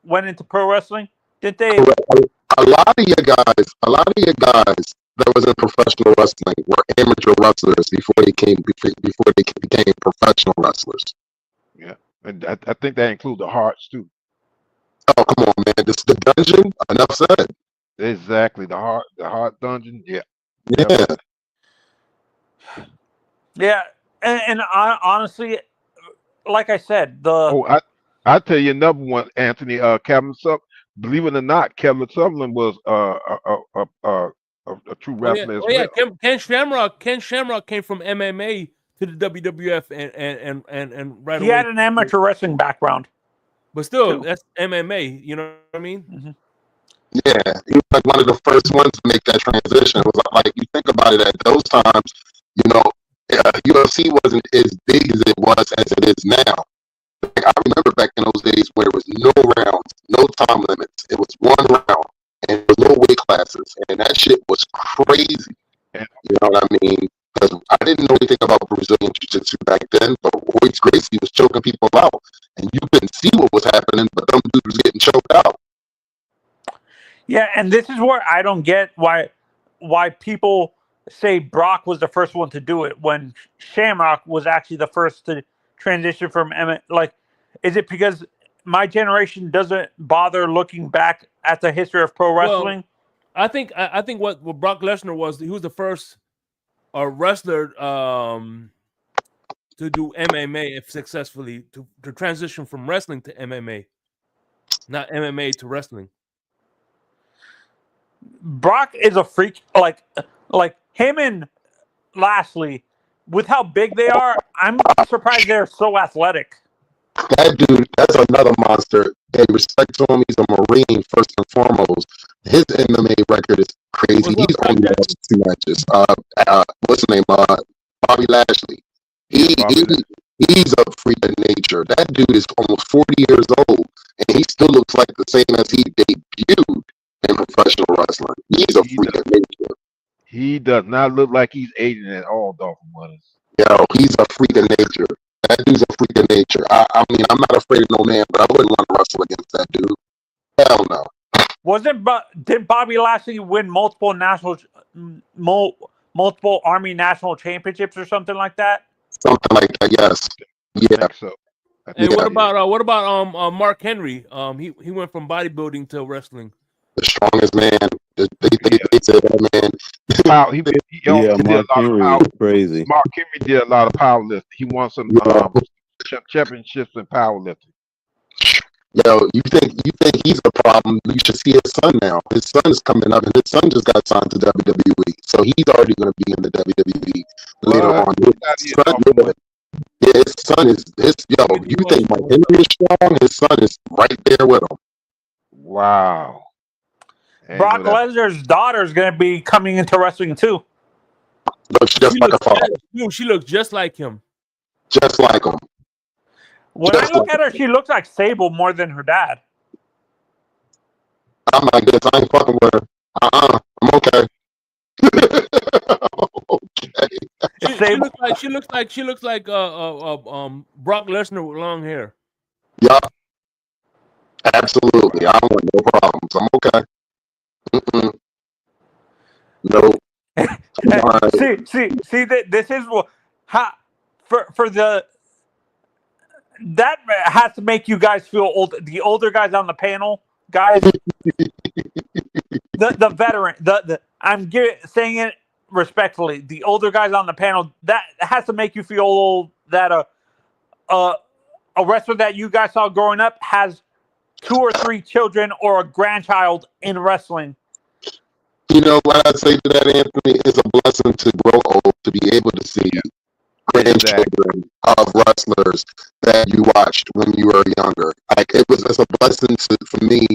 went into pro wrestling? Did they? A lot of you guys that was in professional wrestling were amateur wrestlers before they became professional wrestlers. Yeah, and I think that includes the Hearts too. Oh, come on, man! This is the Dungeon. Enough said. Exactly, the Heart Dungeon. Yeah. Yeah, and I honestly, like I said, I tell you another one, Anthony. Kevin Sutherland. Believe it or not, Kevin Sutherland was a true wrestler as well. Ken Shamrock came from MMA to the WWF and right away. He had an amateur wrestling background, but still, that's MMA. You know what I mean? Mm-hmm. Yeah, he was like one of the first ones to make that transition. It was like, you think about it, at those times, UFC wasn't as big as it was as it is now. Like, I remember back in those days where it was no rounds, no time limits. It was one round, and there was no weight classes, and that shit was crazy. Yeah. You know what I mean? Because I didn't know anything about Brazilian Jiu-Jitsu back then, but Royce Gracie was choking people out, and you couldn't see what was happening, but them dudes was getting choked out. Yeah, and this is where I don't get why people say Brock was the first one to do it when Shamrock was actually the first to transition from MMA. Like, is it because my generation doesn't bother looking back at the history of pro wrestling? Well, I think what Brock Lesnar was, he was the first wrestler to do MMA successfully, to transition from wrestling to MMA, not MMA to wrestling. Brock is a freak, like him and Lashley, with how big they are. I'm surprised they're so athletic. That dude, that's another monster. Hey, respect to him. He's a Marine first and foremost. His MMA record is crazy. He's only lost 2 matches. What's his name? Bobby Lashley. He's a freak of nature. That dude is almost 40 years old, and he still looks like the same as he debuted in professional wrestling. He's a freak of nature. He does not look like he's aging at all, Dolphin Runners. Yo, he's a freak of nature. That dude's a freak of nature. I mean, I'm not afraid of no man, but I wouldn't want to wrestle against that dude. Hell no. Did Bobby Lashley win multiple Army national championships or something like that? Something like that, yes. Yeah. So. And what about Mark Henry? He went from bodybuilding to wrestling. The strongest man. They said that man. Mark Henry was crazy. Mark Henry did a lot of powerlifting. He won some championships in powerlifting. Yo, you think he's a problem? You should see his son now. His son is coming up, and his son just got signed to WWE, so he's already going to be in the WWE later on. Yeah, his son is yo. You think Mark Henry is strong? His son is right there with him. Wow. Brock Lesnar's daughter is going to be coming into wrestling too. Look, she just like a father. She looks just like him. Just like him. When I look at her, she looks like Sable more than her dad. I'm like this. I ain't fucking with her. I'm okay. She looks like Brock Lesnar with long hair. Yeah, absolutely. I don't want no problems. I'm okay. Nope. See. This is what for the that has to make you guys feel old. The older guys on the panel, guys. the veteran. I'm saying it respectfully. The older guys on the panel, that has to make you feel old. That a wrestler that you guys saw growing up has 2 or 3 children or a grandchild in wrestling. You know what I'd say to that, Anthony? It's a blessing to grow old, to be able to see grandchildren of wrestlers that you watched when you were younger. Like it's a blessing for me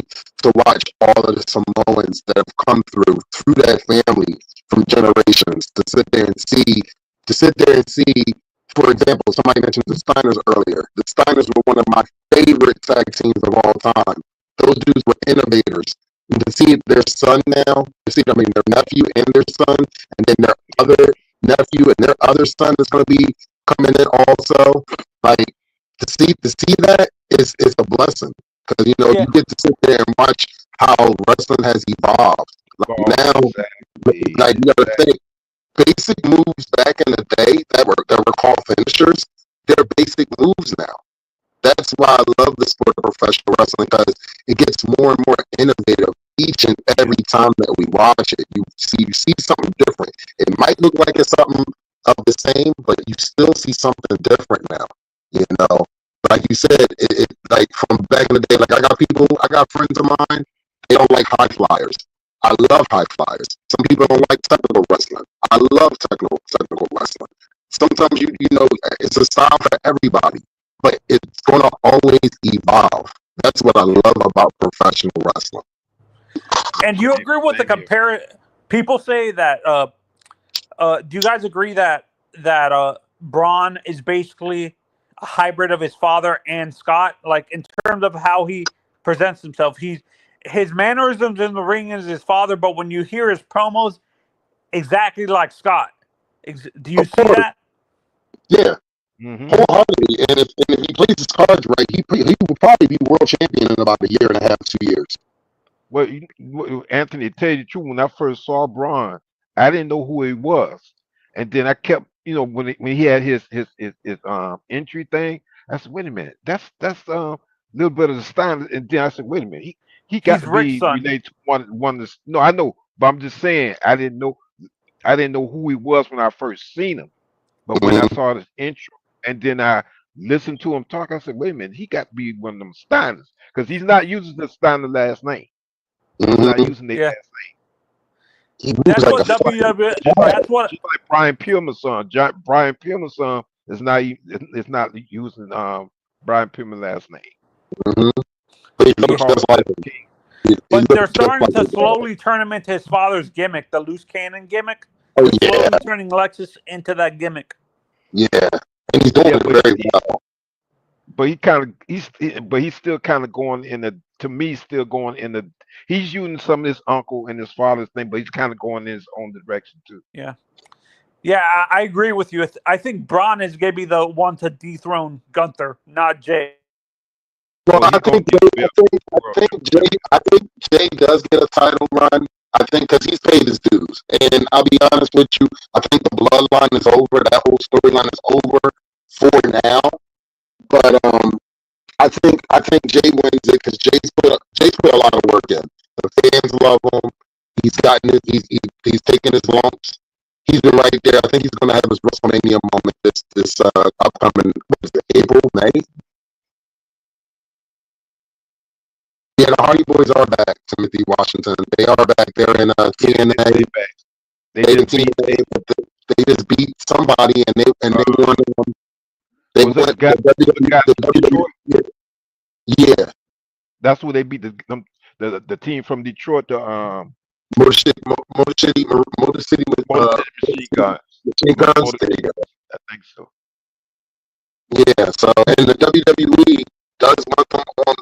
to watch all of the Samoans that have come through that family from generations, to sit there and see. For example, somebody mentioned the Steiners earlier. The Steiners were one of my favorite tag teams of all time. Those dudes were innovators. And to see their son now, their nephew and their son, and then their other nephew and their other son is going to be coming in also. Like to see that is a blessing, because you get to sit there and watch how wrestling has evolved. Like now, like you got to think, basic moves back in the day that were called finishers, they're basic moves now. That's why I love the sport of professional wrestling, because it gets more and more innovative each and every time that we watch it. You see something different. It might look like it's something of the same, but you still see something different now. Like you said, it like from back in the day. Like I got friends of mine. They don't like high flyers. I love high flyers. Some people don't like technical wrestling. I love technical wrestling. Sometimes it's a style for everybody, but it's going to always evolve. That's what I love about professional wrestling. And you agree with the people say that do you guys agree that Braun is basically a hybrid of his father and Scott, like in terms of how he presents himself? His mannerisms in the ring is his father, but when you hear his promos, exactly like Scott. Do you see that? Yeah. Wholeheartedly. And if he plays his cards right, he will probably be world champion in about a year and a half, 2 years. Well, Anthony, to tell you the truth, when I first saw Braun, I didn't know who he was, and then I kept, when he had his entry thing, I said, wait a minute, that's little bit of the Stein, and then I said, wait a minute, he got to be related to one of the. No, I know, but I'm just saying, I didn't know who he was when I first seen him, but when I saw this intro, and then I listened to him talk, I said, wait a minute, he got to be one of them Steiners, because he's not using the Steiner last name. He's not using their last name. That's what WWE. That's what. Just like Brian Pillman's son. Brian Pillman's son is not using Brian Pillman's last name. But they're starting to slowly turn him into his father's gimmick, the loose cannon gimmick. They're slowly turning Lexus into that gimmick. Yeah, and he's doing it very well. But he's still kind of going in the. To me, still going in the. He's using some of his uncle and his father's thing, but he's kind of going in his own direction too. Yeah, I agree with you. I think Braun is going to be the one to dethrone Gunther, not Jay. Well, I think Jay does get a title run. I think because he's paid his dues, and I'll be honest with you, I think the bloodline is over. That whole storyline is over for now. But I think Jay wins it because Jay's put a lot of work in. The fans love him. He's taken his lumps. He's been right there. I think he's going to have his WrestleMania moment this upcoming April, May. Yeah, the Hardy Boys are back. Timothy Washington, they are back there in TNA. They just beat somebody and they won. They Was it went the guy? the The guy from Detroit? yeah. That's where they beat the team from Detroit. The Motor City with Motor City Machine Guns. machine guns. There you go. I think so. Yeah, so and the WWE does want them on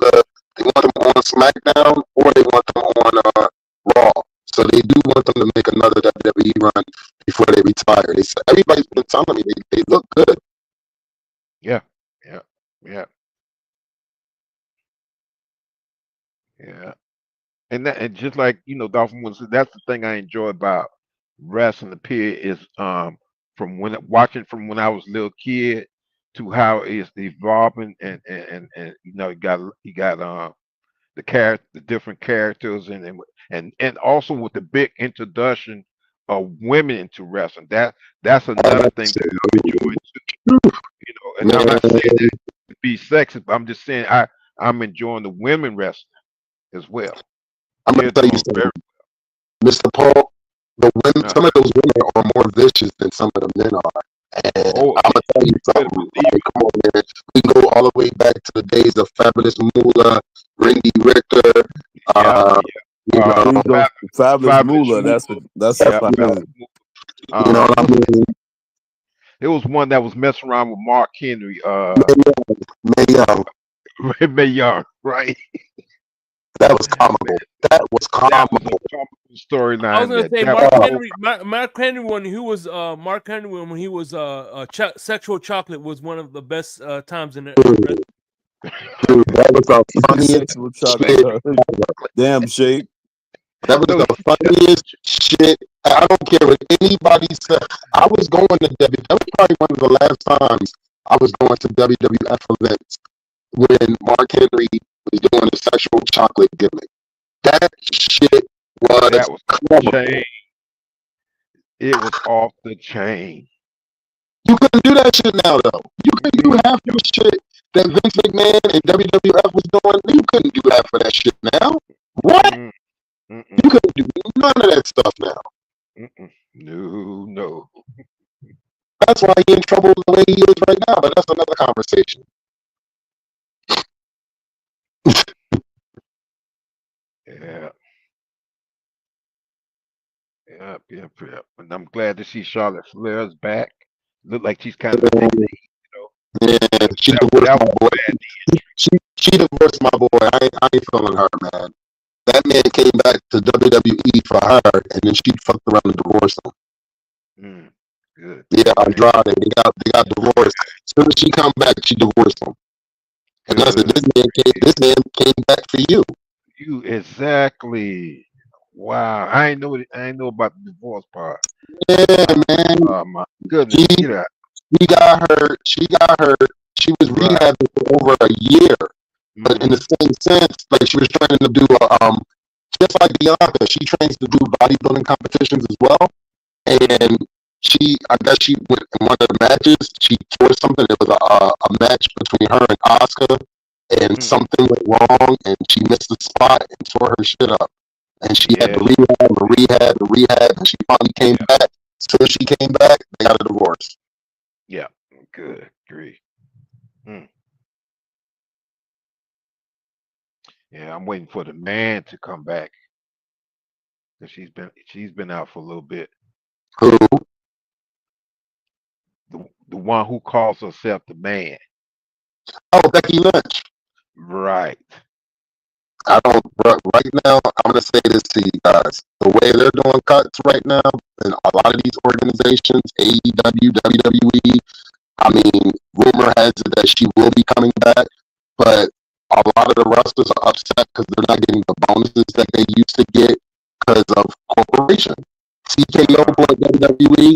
they want them on SmackDown or they want them on Raw. So they do want them to make another WWE run before they retire. They said everybody's been telling me they look good. Yeah. And just like Dolphin was, that's the thing I enjoy about wrestling. The period is from from when I was a little kid to how it's evolving, and you got the different characters, and also with the big introduction of women into wrestling. That's another thing that I'm enjoying too. And I'm not saying that to be sexist, but I'm just saying I'm enjoying the women wrestling as well. I'm gonna tell you something, Mr. Paul. The women, some of those women are more vicious than some of the men are. And I'm gonna tell you something. Come on, man. We go all the way back to the days of Fabulous Moolah, Rindy Richter. Fabulous Moolah. That's fabulous. You know what I mean? There was one that was messing around with Mark Henry. Mae Young, right? That was comical. That was comical. Storyline. I was gonna say Mark Henry when he was Sexual Chocolate was one of the best times in the Dude, that was the funniest shit. Damn shape. That was the funniest shit. I don't care what anybody said. I was going to that was probably one of the last times I was going to WWF events when Mark Henry was doing the Sexual Chocolate gimmick. That shit was chain. It was off the chain. You couldn't do that shit now, though. You couldn't do half the shit that Vince McMahon and WWF was doing. You couldn't do half of that shit now. What? You couldn't do none of that stuff now. No. That's why he's in trouble the way he is right now, but that's another conversation. Yeah. And I'm glad to see Charlotte Flair's back. Look like she's kind of Yeah, she divorced my boy. She divorced my boy. I ain't feeling her, man. That man came back to WWE for her, and then she fucked around and divorced him. Good. Yeah, Andrade. They got divorced. As soon as she come back, she divorced him. And I said, this man came back for you. You exactly. Wow, I ain't know about the divorce part. Yeah, man. Oh my goodness. She got hurt. She was rehabbing for over a year. But in the same sense, like she was training to do just like Bianca, she trains to do bodybuilding competitions as well. And I guess she went in one of the matches, she tore something. It was a match between her and Asuka, and something went wrong, and she missed the spot and tore her shit up. And she had to rehab, and she finally came back. As soon as she came back, they got a divorce. Yeah, good, agree. Yeah, I'm waiting for the man to come back. Cause she's been out for a little bit. Who? The one who calls herself the man. Oh, Becky Lynch. Right. Right now, I'm going to say this to you guys. The way they're doing cuts right now in a lot of these organizations, AEW, WWE, I mean, rumor has it that she will be coming back, but a lot of the wrestlers are upset because they're not getting the bonuses that they used to get because of corporation. TKO for WWE,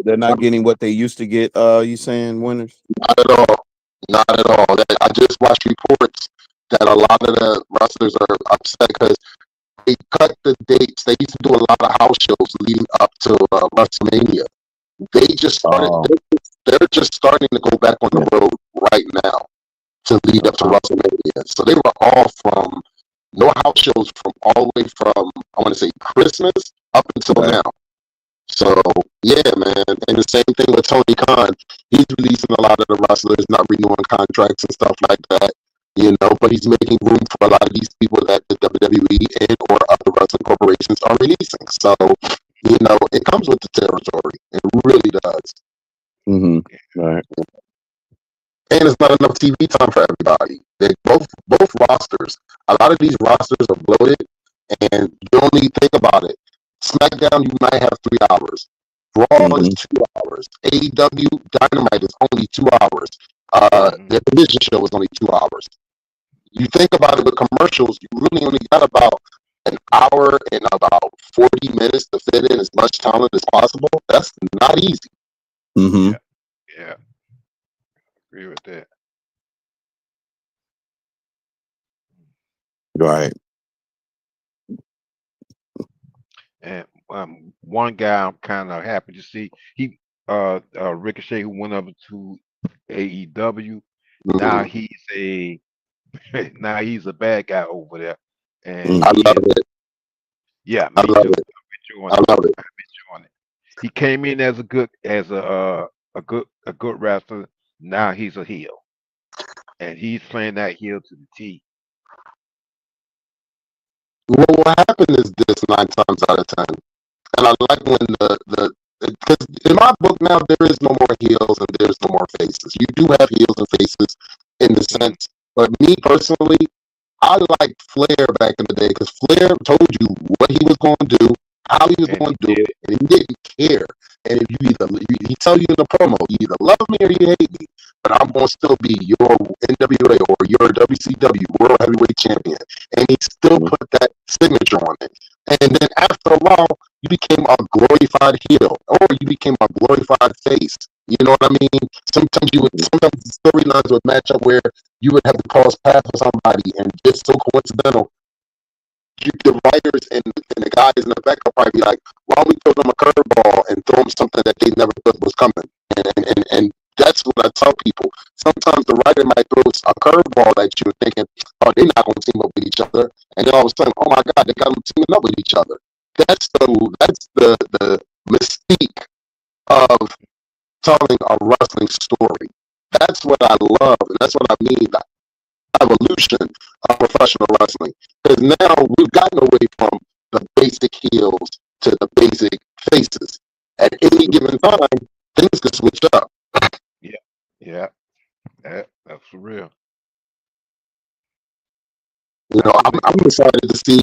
they're not getting what they used to get. You saying winners? Not at all. Not at all. I just watched reports that a lot of the wrestlers are upset because they cut the dates. They used to do a lot of house shows leading up to WrestleMania. They just started. They're just starting to go back on the road right now to lead up to WrestleMania. So they were all from no house shows from all the way from I want to say Christmas up until now. So yeah, man. And the same thing with Tony Khan. He's releasing a lot of the wrestlers, not renewing contracts and stuff like that. You know, but he's making room for a lot of these people that the WWE and or other wrestling corporations are releasing. So, you know, it comes with the territory. It really does. Right. And it's not enough TV time for everybody. They both rosters. A lot of these rosters are bloated, and you only think about it. SmackDown, you might have 3 hours. Raw is 2 hours. AEW Dynamite is only 2 hours. The division show is only 2 hours. You think about it with commercials, you really only got about an hour and about 40 minutes to fit in as much talent as possible. That's not easy. Yeah. Agree with that. Right. And one guy I'm kind of happy to see, he Ricochet, who went over to AEW. Now he's a now he's a bad guy over there, and I love it. Yeah, I me love too. it. I love it. I'm enjoying it. He came in as a good wrestler. Now he's a heel, and he's playing that heel to the T. Well, what happened is this 9 times out of 10, and I like when because in my book now there is no more heels and there's no more faces. You do have heels and faces in the sense, but me personally, I liked Flair back in the day because Flair told you what he was going to do, how he was going to do it, and he didn't care. And if he tell you in the promo, you either love me or you hate me, but I'm going to still be your NWA or your WCW World Heavyweight Champion. And he still put that signature on it. And then after a while, you became a glorified heel or you became a glorified face. You know what I mean? Sometimes the storylines would match up where you would have to cross paths with somebody, and just so coincidental, the writers and the guys in the back will probably be like, why don't we throw them a curveball and throw them something that they never thought was coming? And that's what I tell people. Sometimes the writer might throw a curveball at you thinking, oh, they're not going to team up with each other. And then all of a sudden, oh my God, they got them teaming up with each other. That's the mystique of telling a wrestling story. That's what I love, and that's what I mean. The evolution of professional wrestling. Because now we've gotten away from the basic heels to the basic faces. At any given time, things can switch up. Yeah, that's for real. You know, I'm excited to see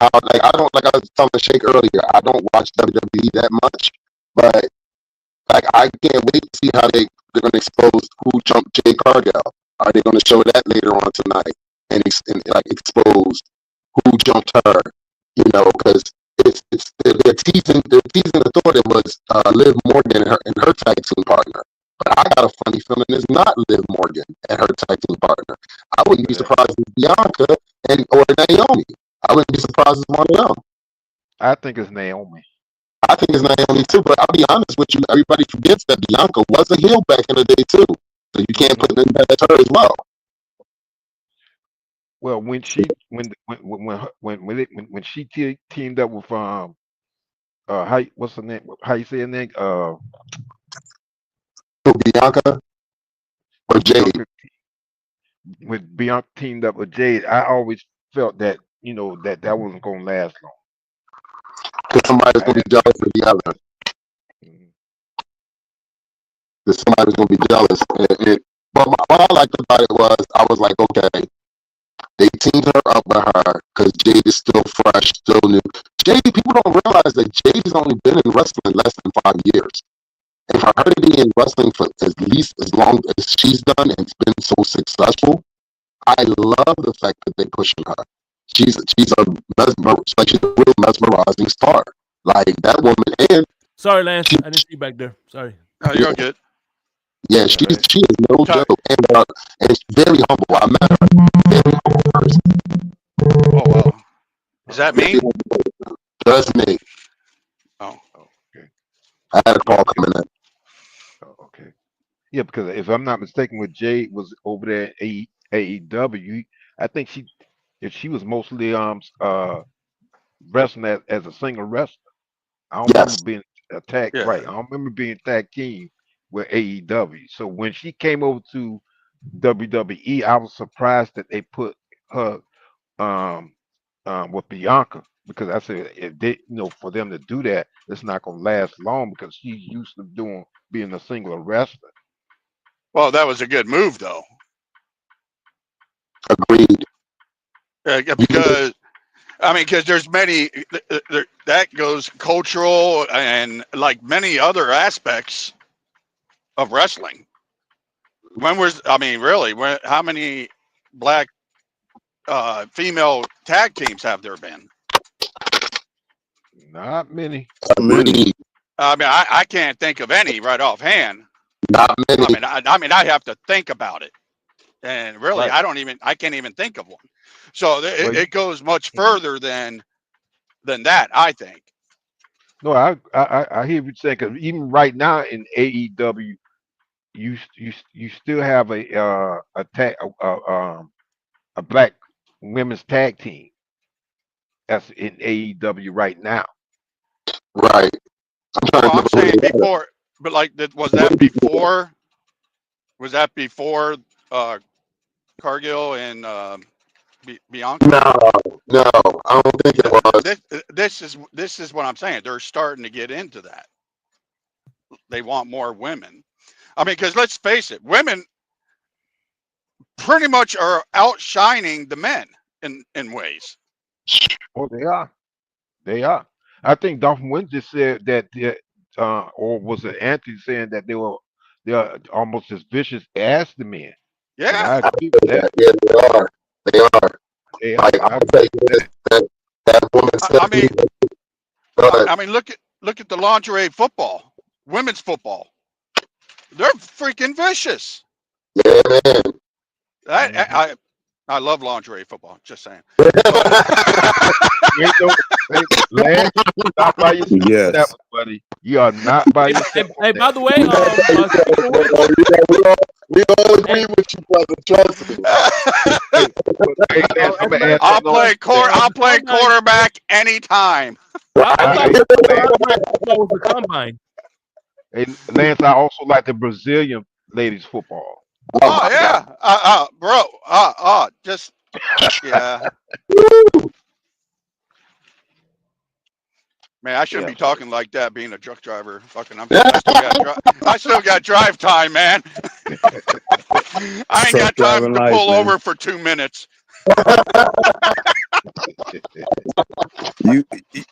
how. Like I was telling Shake earlier, I don't watch WWE that much, but like I can't wait to see how they're going to expose who jumped Jay Cargill. Are they going to show that later on tonight and expose who jumped her? You know, because they're teasing the thought it was Liv Morgan and her tag team partner. But I got a funny feeling it's not Liv Morgan and her tag team partner. I wouldn't be surprised if Bianca or Naomi. I wouldn't be surprised if one of them. I think it's Naomi. I think it's Naomi too, but I'll be honest with you, everybody forgets that Bianca was a heel back in the day too. So you can't put them back at her as well. Well, when she teamed up with what's her name? How you say her name? Bianca or Jade? When Bianca teamed up with Jade, I always felt that that wasn't going to last long. Because somebody's going to be jealous of the other. Because somebody was going to be jealous. But what I liked about it was, I was like, okay, they teamed her up with her because Jade is still fresh, still new. Jade, people don't realize that Jade has only been in wrestling less than 5 years. And for her to be in wrestling for at least as long as she's done and it's been so successful, I love the fact that they're pushing her. She's a real mesmerizing star. Like that woman. And sorry, Lance, I didn't see you back there. Sorry. No, you're good. Yeah, she is no joke, and it's very humble. I met her. Very humble person. Oh wow, is that me? That's me. Oh, okay. I had a call coming in. Oh, okay. Yeah, because if I'm not mistaken, when Jade was over there at AEW, I think she was mostly wrestling as a single wrestler. I don't remember being tag, Yeah. right. I don't remember being tag team with AEW. So when she came over to WWE, I was surprised that they put her um with Bianca, because I said if they, for them to do that, it's not gonna last long because she's used to being a single wrestler. Well, that was a good move, though. Agreed. Because because there's many that goes cultural and like many other aspects of wrestling. How many black female tag teams have there been? Not many. Agreed. I can't think of any right offhand. Not many. I have to think about it, and really, Right. I can't even think of one. So Well, it goes much further than that, I think. no, I hear you saying, because even right now in AEW, you still have a black women's tag team that's in AEW right now. Right. I'm trying Well, to I'm remember saying who it was. before, but like was that before? Was that before Cargill and Bianca? No, I don't think it was. This is what I'm saying. They're starting to get into that. They want more women. Because let's face it, women pretty much are outshining the men in ways. Oh, they are. They are. I think Dolphin Wynn just said that, or was it Anthony saying that they are almost as vicious as the men? And I Yeah. agree with that. Yeah, they are. They are. They Like, are. I I'll agree tell you with this, that. that woman said, but Look at the lingerie football, women's football. They're freaking vicious. yeah, man. Mhm. I love lingerie football. Just saying. You ain't no, hey, Lance, you're not by yourself on that Yes. one, buddy. You are not by yourself on Hey, by that. the way, We all agree with you, brother. Trust me. Hey, hey, Lance, I'm gonna add something on to that. I'll play quarterback anytime. I thought Hey, Lance, football was the combine. hey, Lance, I also like the Brazilian ladies football. Oh Oh my God. yeah, bro. Just yeah. Man, I shouldn't Yeah, be so talking like that. Being a truck driver, fucking, I still got drive time, man. I ain't Truck got time driving to life, pull man. over for 2 minutes.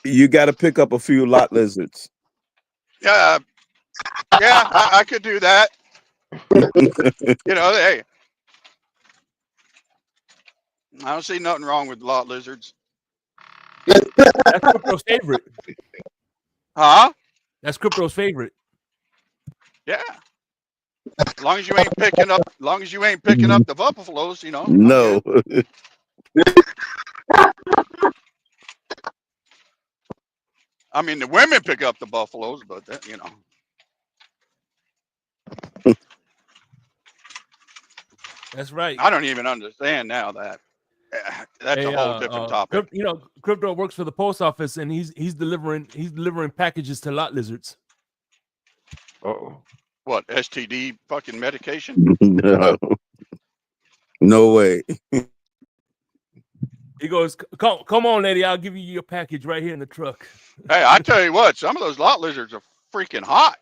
You got to pick up a few lot lizards. Yeah, I could do that. Hey, I don't see nothing wrong with lot lizards. That's Crypto's favorite. Huh? That's Crypto's favorite. Yeah. As long as you ain't picking up the buffaloes, I'm No. good. The women pick up the buffaloes, but That's right. I don't even understand now that. That's a whole different topic. Crypto works for the post office, and he's delivering packages to lot lizards. uh-oh. What, STD fucking medication? No. No way. He goes, come on, lady, I'll give you your package right here in the truck. Hey, I tell you what, some of those lot lizards are freaking hot.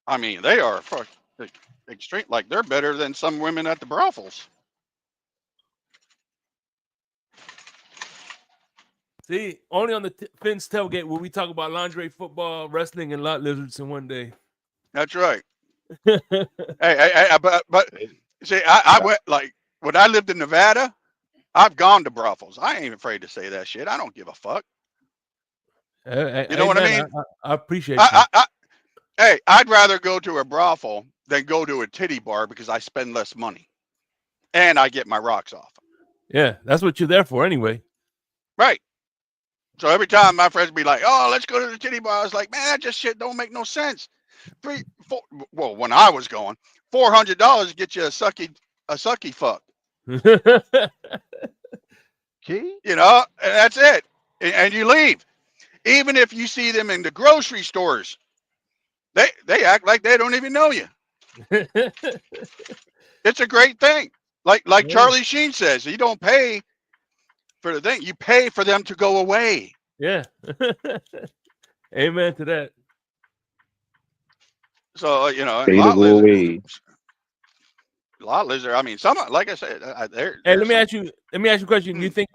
They are extreme. Like, they're better than some women at the brothels. See, only on the Finn's Tailgate will we talk about lingerie, football, wrestling, and lot lizards in one day. That's right. Hey, but see, I went, like, when I lived in Nevada, I've gone to brothels. I ain't afraid to say that shit. I don't give a fuck. You know what I mean? I appreciate you. Hey, I'd rather go to a brothel than go to a titty bar because I spend less money and I get my rocks off. Yeah, that's what you're there for anyway. Right. So every time my friends be like, "Oh, let's go to the titty bar," I was like, "Man, that just shit don't make no sense." Well, when I was going, $400 get you a sucky fuck. Gee. And that's it. And you leave. Even if you see them in the grocery stores, they act like they don't even know you. It's a great thing. Like Yeah. Charlie Sheen says, you don't pay for the thing. You pay for them to go away. Yeah. Amen to that. So, you know, Pay to go away. a lot of lizard. I mean, some, like I said, Hey, let me ask you a question. Do you think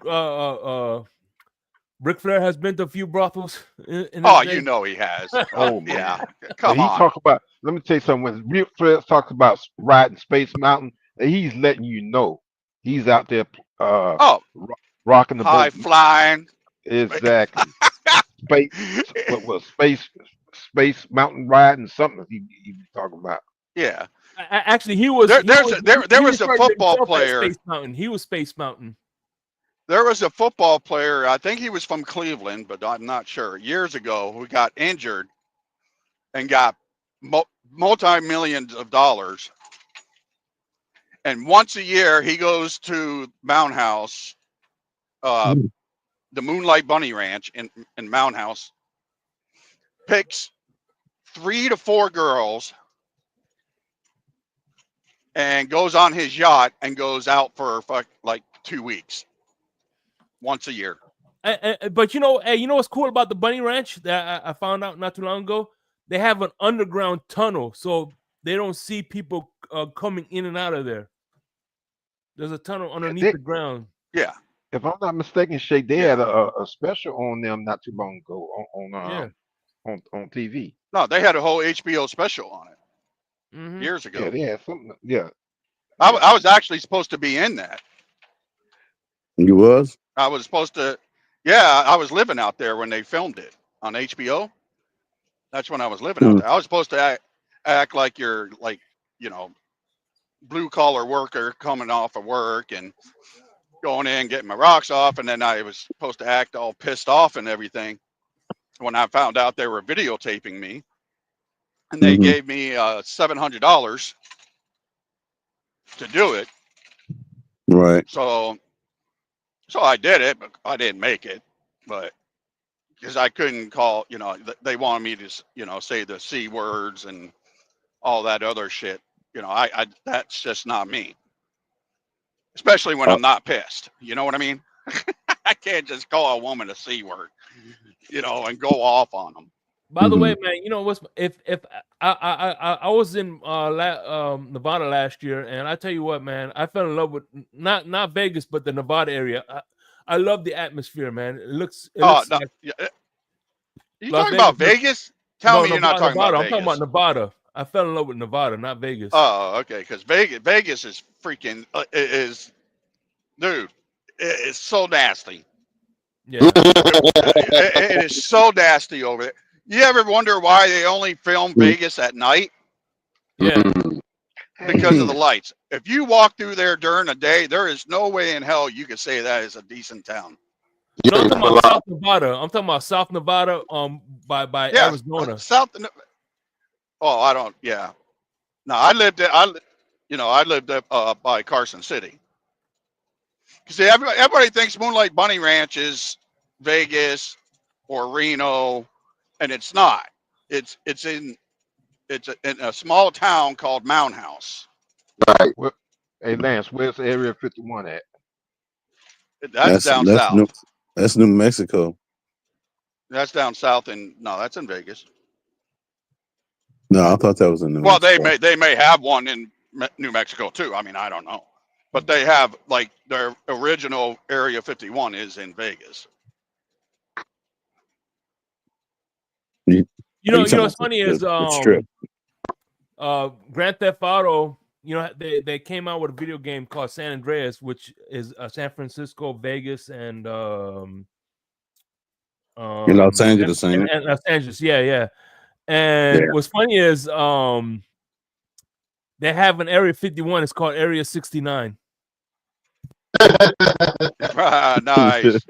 Ric Flair has been to a few brothels in his Oh, day? you know he has. Oh Yeah. man. Come When he on. talk about, let me tell you something. When Ric Flair talks about riding Space Mountain, he's letting you know he's out there Oh, rocking the high boat. flying. Exactly. Space, what was space mountain riding, something he was talking about. Yeah. Actually, he was. There He was a referred to football himself as player. Space Mountain. He was Space Mountain. There was a football player. I think he was from Cleveland, but I'm not sure. Years ago, who got injured and got multi-millions of dollars. And once a year, he goes to Mound House, the Moonlight Bunny Ranch in Mound House, picks 3 to 4 girls, and goes on his yacht and goes out for like 2 weeks, once a year. But you know, hey, you know what's cool about the Bunny Ranch that I found out not too long ago? They have an underground tunnel, so they don't see people coming in and out of there. There's a tunnel underneath the ground. Yeah. If I'm not mistaken, Shay, they Yeah. had a special on them not too long ago on TV. No, they had a whole HBO special on it years ago. Yeah, they had something. Yeah. I was actually supposed to be in that. You was? I was supposed to. Yeah, I was living out there when they filmed it on HBO. That's when I was living out there. I was supposed to act like you're like, you know, blue collar worker coming off of work and going in, getting my rocks off, and then I was supposed to act all pissed off and everything. When I found out they were videotaping me, and they gave me $700 to do it. Right. So I did it, but I didn't make it. But because I couldn't call, you know, they wanted me to, you know, say the C words and all that other shit. You know, I that's just not me. Especially when I'm not pissed. You know what I mean? I can't just call a woman a C word, you know, and go off on them. By the way, man, you know what's if I was in Nevada last year, and I tell you what, man, I fell in love with not Vegas, but the Nevada area. I love the atmosphere, man. It looks No, like you talking about Vegas? Tell me you're not talking about Vegas. I'm talking about Nevada. I fell in love with Nevada, not Vegas. Oh, okay, because Vegas is freaking dude, it's so nasty. Yeah, it is so nasty over there. You ever wonder why they only film Vegas at night? Yeah, because of the lights. If you walk through there during the day, there is no way in hell you could say that is a decent town. No, I'm talking about South Nevada. I'm talking about South Nevada, by Arizona. South. Oh, I don't. Yeah. No, I lived by Carson City. See, everybody thinks Moonlight Bunny Ranch is Vegas or Reno, and it's not. It's in a small town called Mound House. Right. Hey Lance, where's Area 51 at? That's down south. That's New Mexico. That's down south, and no, that's in Vegas. No, I thought that was in New Mexico. Well, they may have one in New Mexico too. I mean, I don't know, but they have like their original Area 51 is in Vegas. You know what's funny is Grand Theft Auto. You know, they came out with a video game called San Andreas, which is San Francisco, Vegas, and in Los Angeles, and Los Angeles, yeah. And what's funny is they have an Area 51. It's called Area 69. Nice.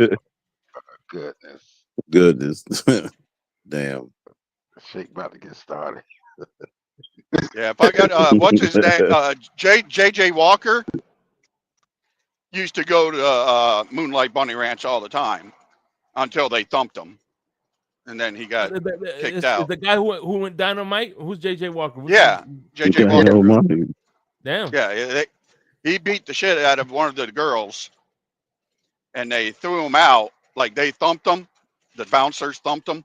Goodness. Damn. Shake about to get started. Yeah, if I got what's his name? JJ Walker used to go to Moonlight Bunny Ranch all the time until they thumped him. and then he got kicked Is out. the guy who went Dynamite? Who's JJ Walker? Yeah, JJ Got Walker. hell money. Damn. Yeah, he beat the shit out of one of the girls, and they threw him out. Like they thumped him. The bouncers thumped him,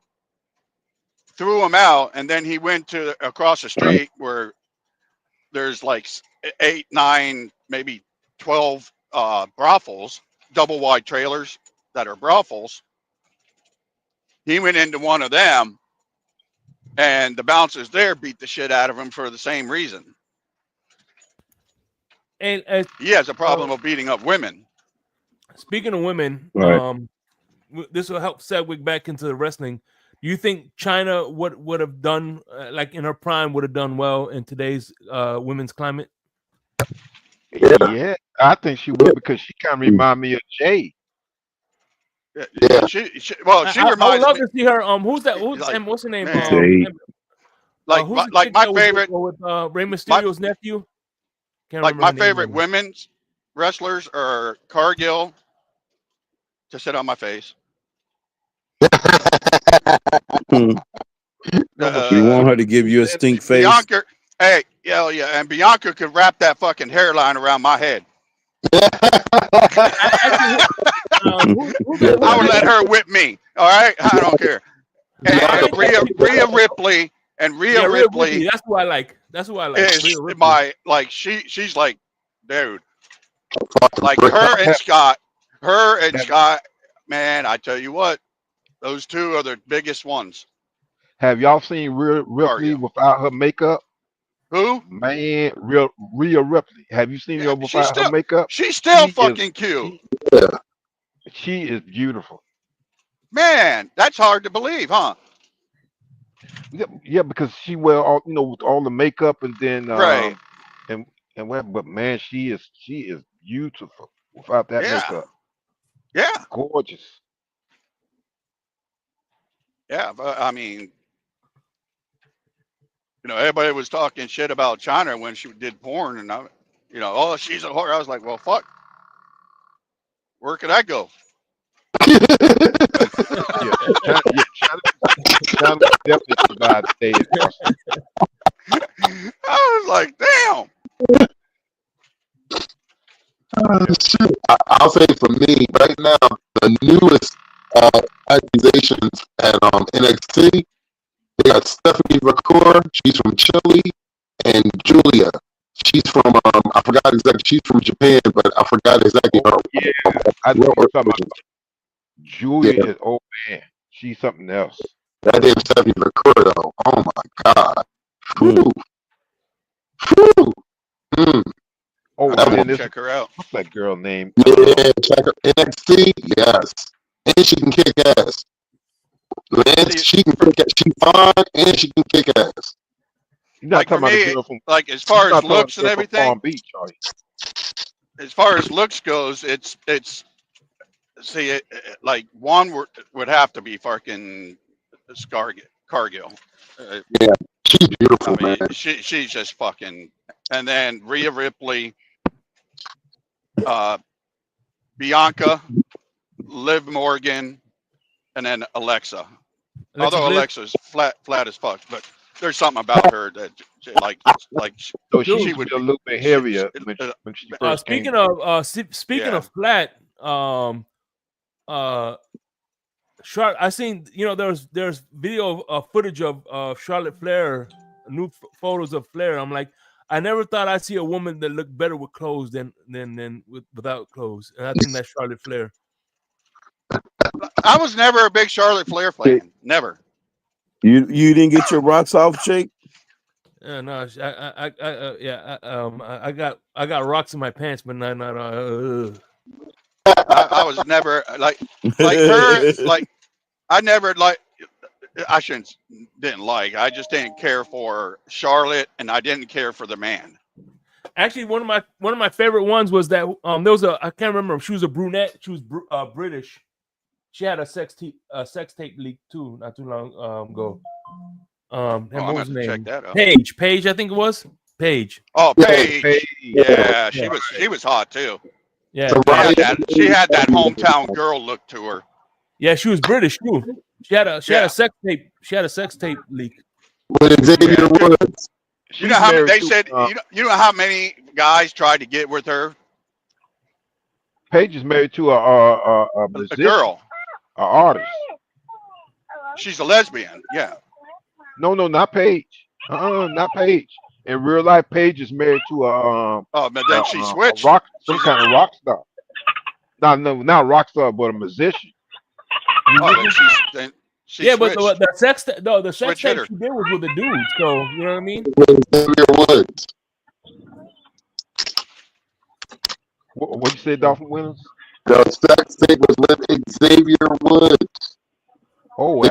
threw him out, and then he went to across the street where there's like 8, 9, maybe 12 brothels, double wide trailers that are brothels. He went into one of them, and the bouncers there beat the shit out of him for the same reason. And he has a problem of beating up women. Speaking of women, Right. This will help segue back into the wrestling. Do you think China would have done like in her prime would have done well in today's women's climate? Yeah, I think she would because she kind of remind me of Jay. Yeah. She I would reminds love me. to see her. Who's that? Like, What's her name? Jay. Who's the like chick my that was favorite, with Rey Mysterio's nephew. Can't like remember my her name favorite right now. women's wrestlers are Cargill, to sit on my face. You want her to give you a stink face? Bianca, hey, yeah, and Bianca could wrap that fucking hairline around my head. I would let her whip me. All right, I don't care. And Rhea Ripley and Rhea Ripley. That's who I like. That's who I like. Is my she's like, dude, like her and Scott, man. I tell you what, those two are the biggest ones. Have y'all seen Ripley without her makeup? Who? Man, Rhea Ripley. Have you seen her without her makeup? She's still fucking cute. She is beautiful. Man, that's hard to believe, huh? Yeah, because she wear all with all the makeup and then right. and but man, she is beautiful without that makeup. Yeah. Gorgeous. Yeah, but I mean, everybody was talking shit about China when she did porn, and oh, she's a whore. I was like, well, fuck. Where could I go? China definitely survived the day. I was like, damn. I'll say for me right now, the newest accusations at NXT, they got Stephanie Vacour, she's from Chile, and Julia. She's from I forgot exactly. She's from Japan, but I forgot exactly her. Yeah, I know what you're talking about. Julia is man. She's something else. That damn Stephanie Vacour though. Oh my god. Whew. Whew. Oh, and check her out. What's that girl name? Yeah, check her NXT. Yes, and she can kick ass. Man, she can kick ass. She's fine and she can kick ass. You're not talking about a girl from, like as far as looks and everything. Palm Beach, are you? As far as looks goes, it's like one would have to be fucking Cargill. Yeah, she's beautiful, man. She's just fucking. And then Rhea Ripley, Bianca, Liv Morgan, and then Alexa. Although Alexa's flat as fuck, but there's something about her that like so she would be a little bit heavier when she first speaking came. Speaking of flat, Charlotte, I seen there's video footage of Charlotte Flair, new photos of Flair. I'm like, I never thought I'd see a woman that looked better with clothes than without clothes, and I think that's Charlotte Flair. I was never a big Charlotte Flair fan. Never. You didn't get your rocks off, Jake? No, I got rocks in my pants, but not. I was never like her. Like I never like. I didn't like. I just didn't care for Charlotte, and I didn't care for the man. Actually, one of my favorite ones was that there was I can't remember. She was a brunette. She was British. She had a sex tape leak too, not too long ago. What was her name? Check that out. Paige, I think it was Paige. Oh, Paige. Yeah, she was hot too. Yeah, she had that hometown girl look to her. Yeah, she was British too. She had a sex tape. She had a sex tape leak. With Xavier Woods. You know how they said? You know how many guys tried to get with her? Paige is married to a musician, girl, an artist. She's a lesbian. Yeah. No, not Paige. Not Paige. In real life, Paige is married to a but then she switched. Some kind of rock star. Not rock star, but a musician. Then she yeah, switched. but the sex tape Switch she hitter. did was with a dude. So you know what I mean? With Xavier Woods. What you say, Dolphin Winners? The sex tape was with Xavier Woods. Oh, They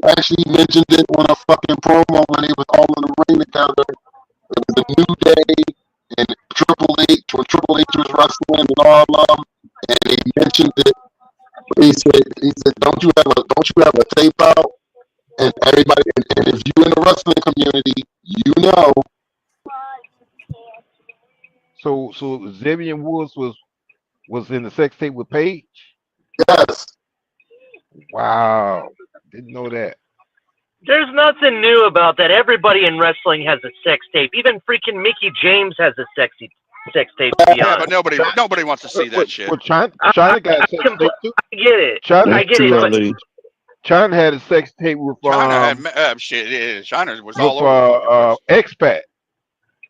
actually mentioned it on a fucking promo when they was all in the ring together. It was a New Day and Triple H when Triple H was wrestling and all of them, and they mentioned it. He said, don't you have a tape out? And everybody, and if you in the wrestling community, you know. So Xavier Woods was in the sex tape with Paige? Yes. Wow. Didn't know that. There's nothing new about that. Everybody in wrestling has a sex tape. Even freaking Mickey James has a sex tape, to be honest. But nobody wants to see that shit. Well, China got a sex tape too. I get it. China had a sex tape with China had shit. China was all over. Expat.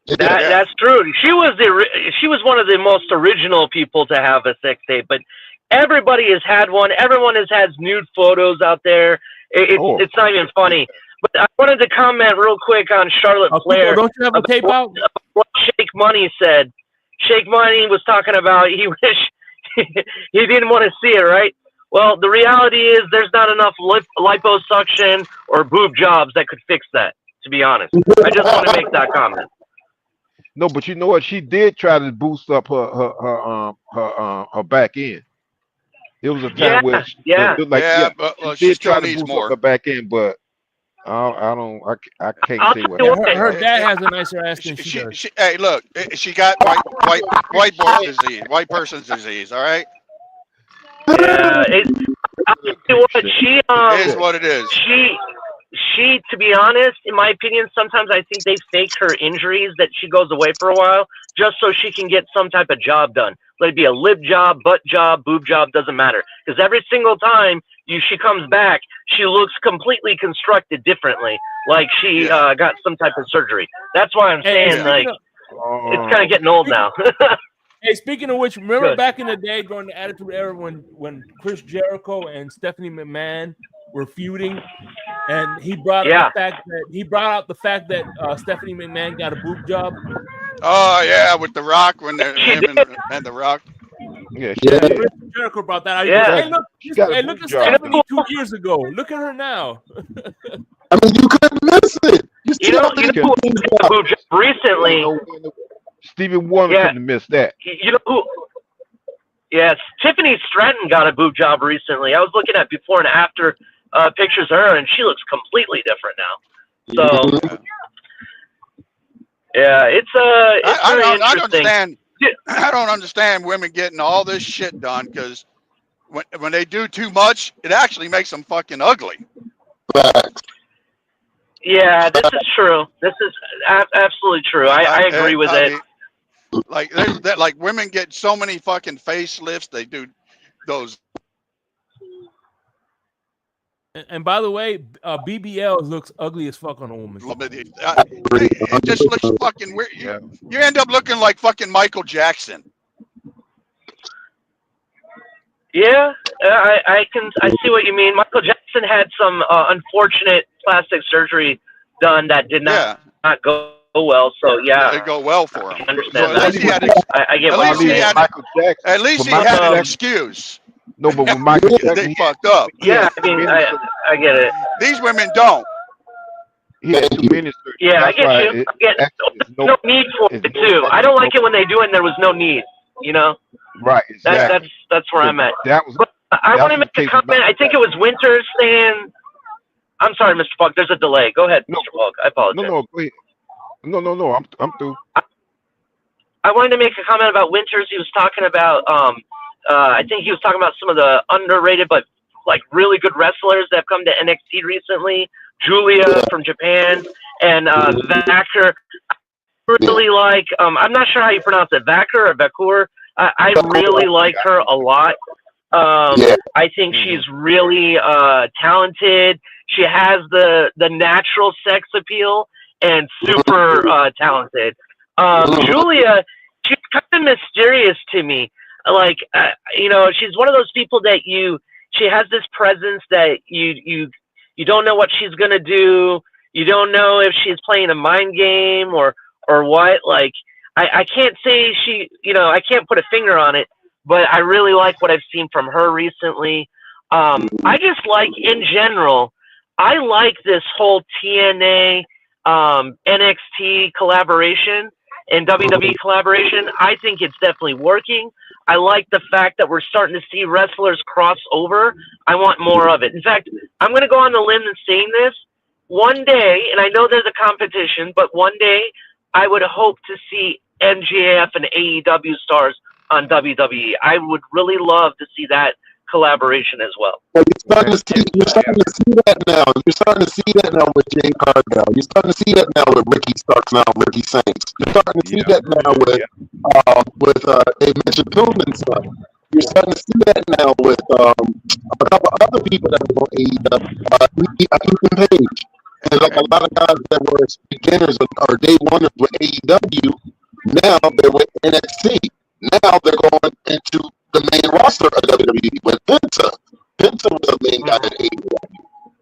That's true. She was one of the most original people to have a sex tape, but everybody has had one. Everyone has had nude photos out there. It's not even funny. But I wanted to comment real quick on Charlotte Flair. Don't you have a tape out? What Shake Money said. Shake Money was talking about he wish he didn't want to see it, right? Well, the reality is there's not enough liposuction or boob jobs that could fix that, to be honest. I just want to make that comment. No, but you know what? She did try to boost up her back end. It was a time where she did try to boost up her back end, but I can't say what. Her dad has a nicer ass than she does. Hey, look, she got white boy disease, white person's disease. All right. Yeah, it is what it is. She, to be honest, in my opinion, sometimes I think they fake her injuries that she goes away for a while just so she can get some type of job done. Let it be a lip job, butt job, boob job, doesn't matter. Because every single time she comes back, she looks completely constructed differently, like she got some type of surgery. That's why I'm saying, it's kind of getting old now. Hey, speaking of which, remember back in the day during the Attitude Era when Chris Jericho and Stephanie McMahon were feuding, and he brought out the fact that Stephanie McMahon got a boob job. Oh yeah, with The Rock when him and The Rock. Yeah, Chris Jericho brought that out. Hey, look at Stephanie 2 years ago. Look at her now. I mean, you couldn't miss it. You know who just recently. Stevie Wonder couldn't have missed that. You know who? Yes, Tiffany Stratton got a boob job recently. I was looking at before and after pictures of her, and she looks completely different now. So, yeah, it's very interesting. I don't understand women getting all this shit done because when they do too much, it actually makes them fucking ugly. Yeah, this is true. This is absolutely true. I agree with it. Like women get so many fucking facelifts. They do those. And by the way, BBL looks ugly as fuck on a woman. It just looks fucking weird. You end up looking like fucking Michael Jackson. Yeah, I see what you mean. Michael Jackson had some unfortunate plastic surgery done that did not go well. So yeah, it go well for him. I understand that. I get what you mean. At least he had an excuse. No, but when Michael Jackson, they fucked up. Yeah, I mean, I get it. These women don't. Yeah, I get you. No need for it too. I don't like it when they do it and there was no need. You know. Right. Exactly. That's where I'm at. But I want to make a comment. I think it was Winters saying. I'm sorry, Mr. Falk. There's a delay. Go ahead, Mr. Falk. I apologize. No, go ahead. No. I'm through. I wanted to make a comment about Winters. He was talking about. I think he was talking about some of the underrated but like really good wrestlers that have come to NXT recently. Julia from Japan and Vacker. Really like. I'm not sure how you pronounce it, Vacker or Vakur. I really like her a lot. I think she's really talented. She has the natural sex appeal and super talented. Julia, she's kind of mysterious to me. Like, she's one of those people that she has this presence that you don't know what she's gonna do. You don't know if she's playing a mind game or what. Like, I can't say I can't put a finger on it, but I really like what I've seen from her recently. I just like, in general, I like this whole TNA NXT collaboration and WWE collaboration. I think it's definitely working. I like the fact that we're starting to see wrestlers cross over. I want more of it. In fact, I'm going to go on the limb and saying this. One day, and I know there's a competition, but one day I would hope to see MJF and AEW stars on WWE. I would really love to see that collaboration as well. Well, you're starting to see that now. You're starting to see that now with Jay Cargill. You're starting to see that now with Ricky Starks, now Ricky Saints. You're starting to see that now with they mentioned Pillman's stuff. You're starting to see that now with a couple other people that were on AEW, Ethan Page. And like a lot of guys that were beginners or day oneers with AEW, now they're with NXT. Now they're going into the main roster of WWE with Penta. Penta was the main guy at AEW.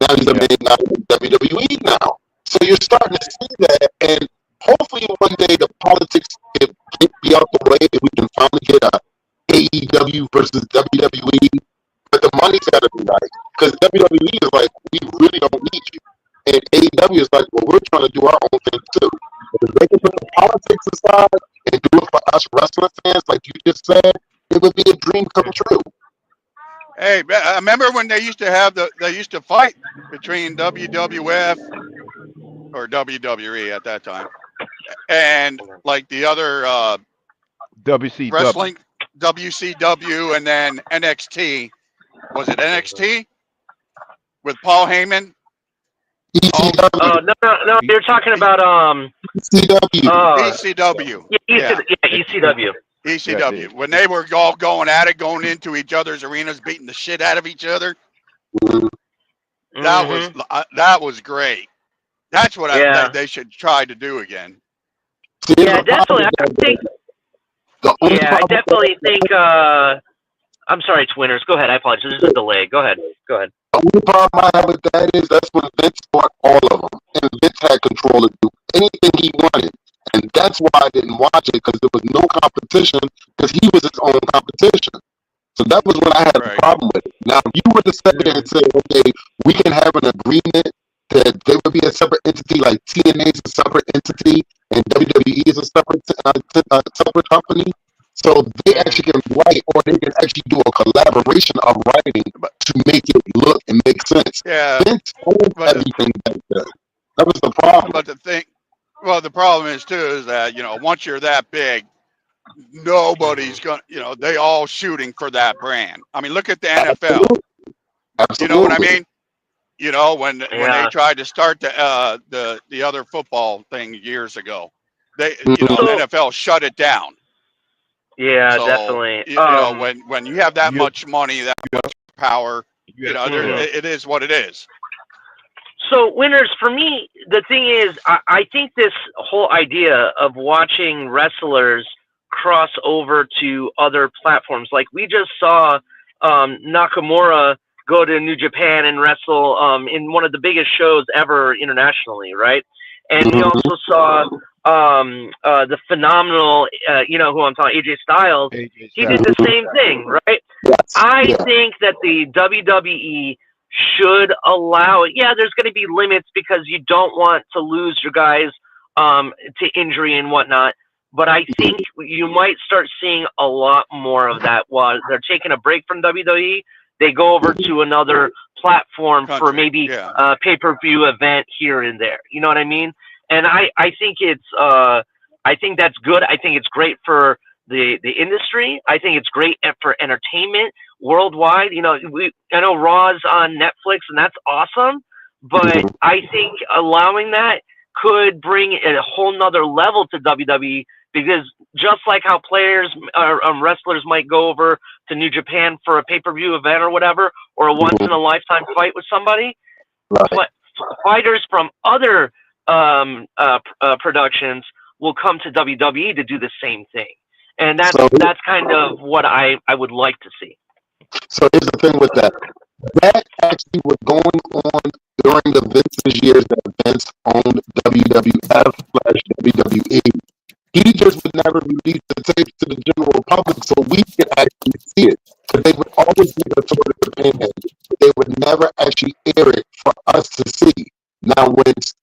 Now he's the main guy at WWE now. So you're starting to see that, and hopefully one day the politics can be out the way and we can finally get a AEW versus WWE. But the money's got to be right, because WWE is like, we really don't need you. And AEW is like, well, we're trying to do our own thing too. But if they can put the politics aside and do it for us wrestling fans, like you just said, it would be a dream come true. Hey, I remember when they used to fight between WWF or WWE at that time and like the other WCW. wrestling, WCW, and then NXT. Was it NXT with Paul Heyman? ECW. No, you're talking about ECW. ECW. Yeah, ECW. ECW. When they were all going at it, going into each other's arenas, beating the shit out of each other. That was great. That's what they should try to do again. Yeah, definitely. I definitely think. I'm sorry, Twinners. Go ahead. I apologize. There's a delay. Go ahead. The only problem I have with that is that's when Vince bought all of them, and Vince had control to do anything he wanted, and that's why I didn't watch it, because there was no competition, because he was his own competition. So that was when I had a problem with it. Now, if you were to step in and say, okay, we can have an agreement that there would be a separate entity, like TNA is a separate entity, and WWE is a separate company. So they actually can write, or they can actually do a collaboration of writing to make it look and make sense. Yeah. Vince owns everything back then. That was the problem. But the problem is too is that once you're that big, nobody's gonna they all shooting for that brand. I mean, look at the NFL. Absolutely. You know what I mean? When they tried to start the other football thing years ago, the NFL shut it down. Yeah, So, definitely. When you have that much money, that much power, it is what it is. So, winners, for me, the thing is, I think this whole idea of watching wrestlers cross over to other platforms, like we just saw Nakamura go to New Japan and wrestle in one of the biggest shows ever internationally, right? And we also saw the phenomenal, who I'm talking, AJ Styles. He did the same thing, right? Yes. I think that the WWE should allow it. Yeah, there's going to be limits because you don't want to lose your guys to injury and whatnot. But I think you might start seeing a lot more of that while they're taking a break from WWE. They go over to another platform for maybe a pay-per-view event here and there. You know what I mean? And I think it's I think that's good. I think it's great for the industry. I think it's great for entertainment worldwide. You know, I know Raw's on Netflix, and that's awesome. But I think allowing that could bring a whole nother level to WWE, because just like how players or wrestlers might go over to New Japan for a pay-per-view event or whatever, or a once-in-a-lifetime fight with somebody, Right. fighters from other productions will come to WWE to do the same thing. And that's kind of what I would like to see. So here's the thing with that. That actually was going on during the Vince's years that Vince owned WWF/WWE. He just would never release the tapes to the general public so we could actually see it. But they would always be the sort of opinion. They would never actually air it for us to see. Now, once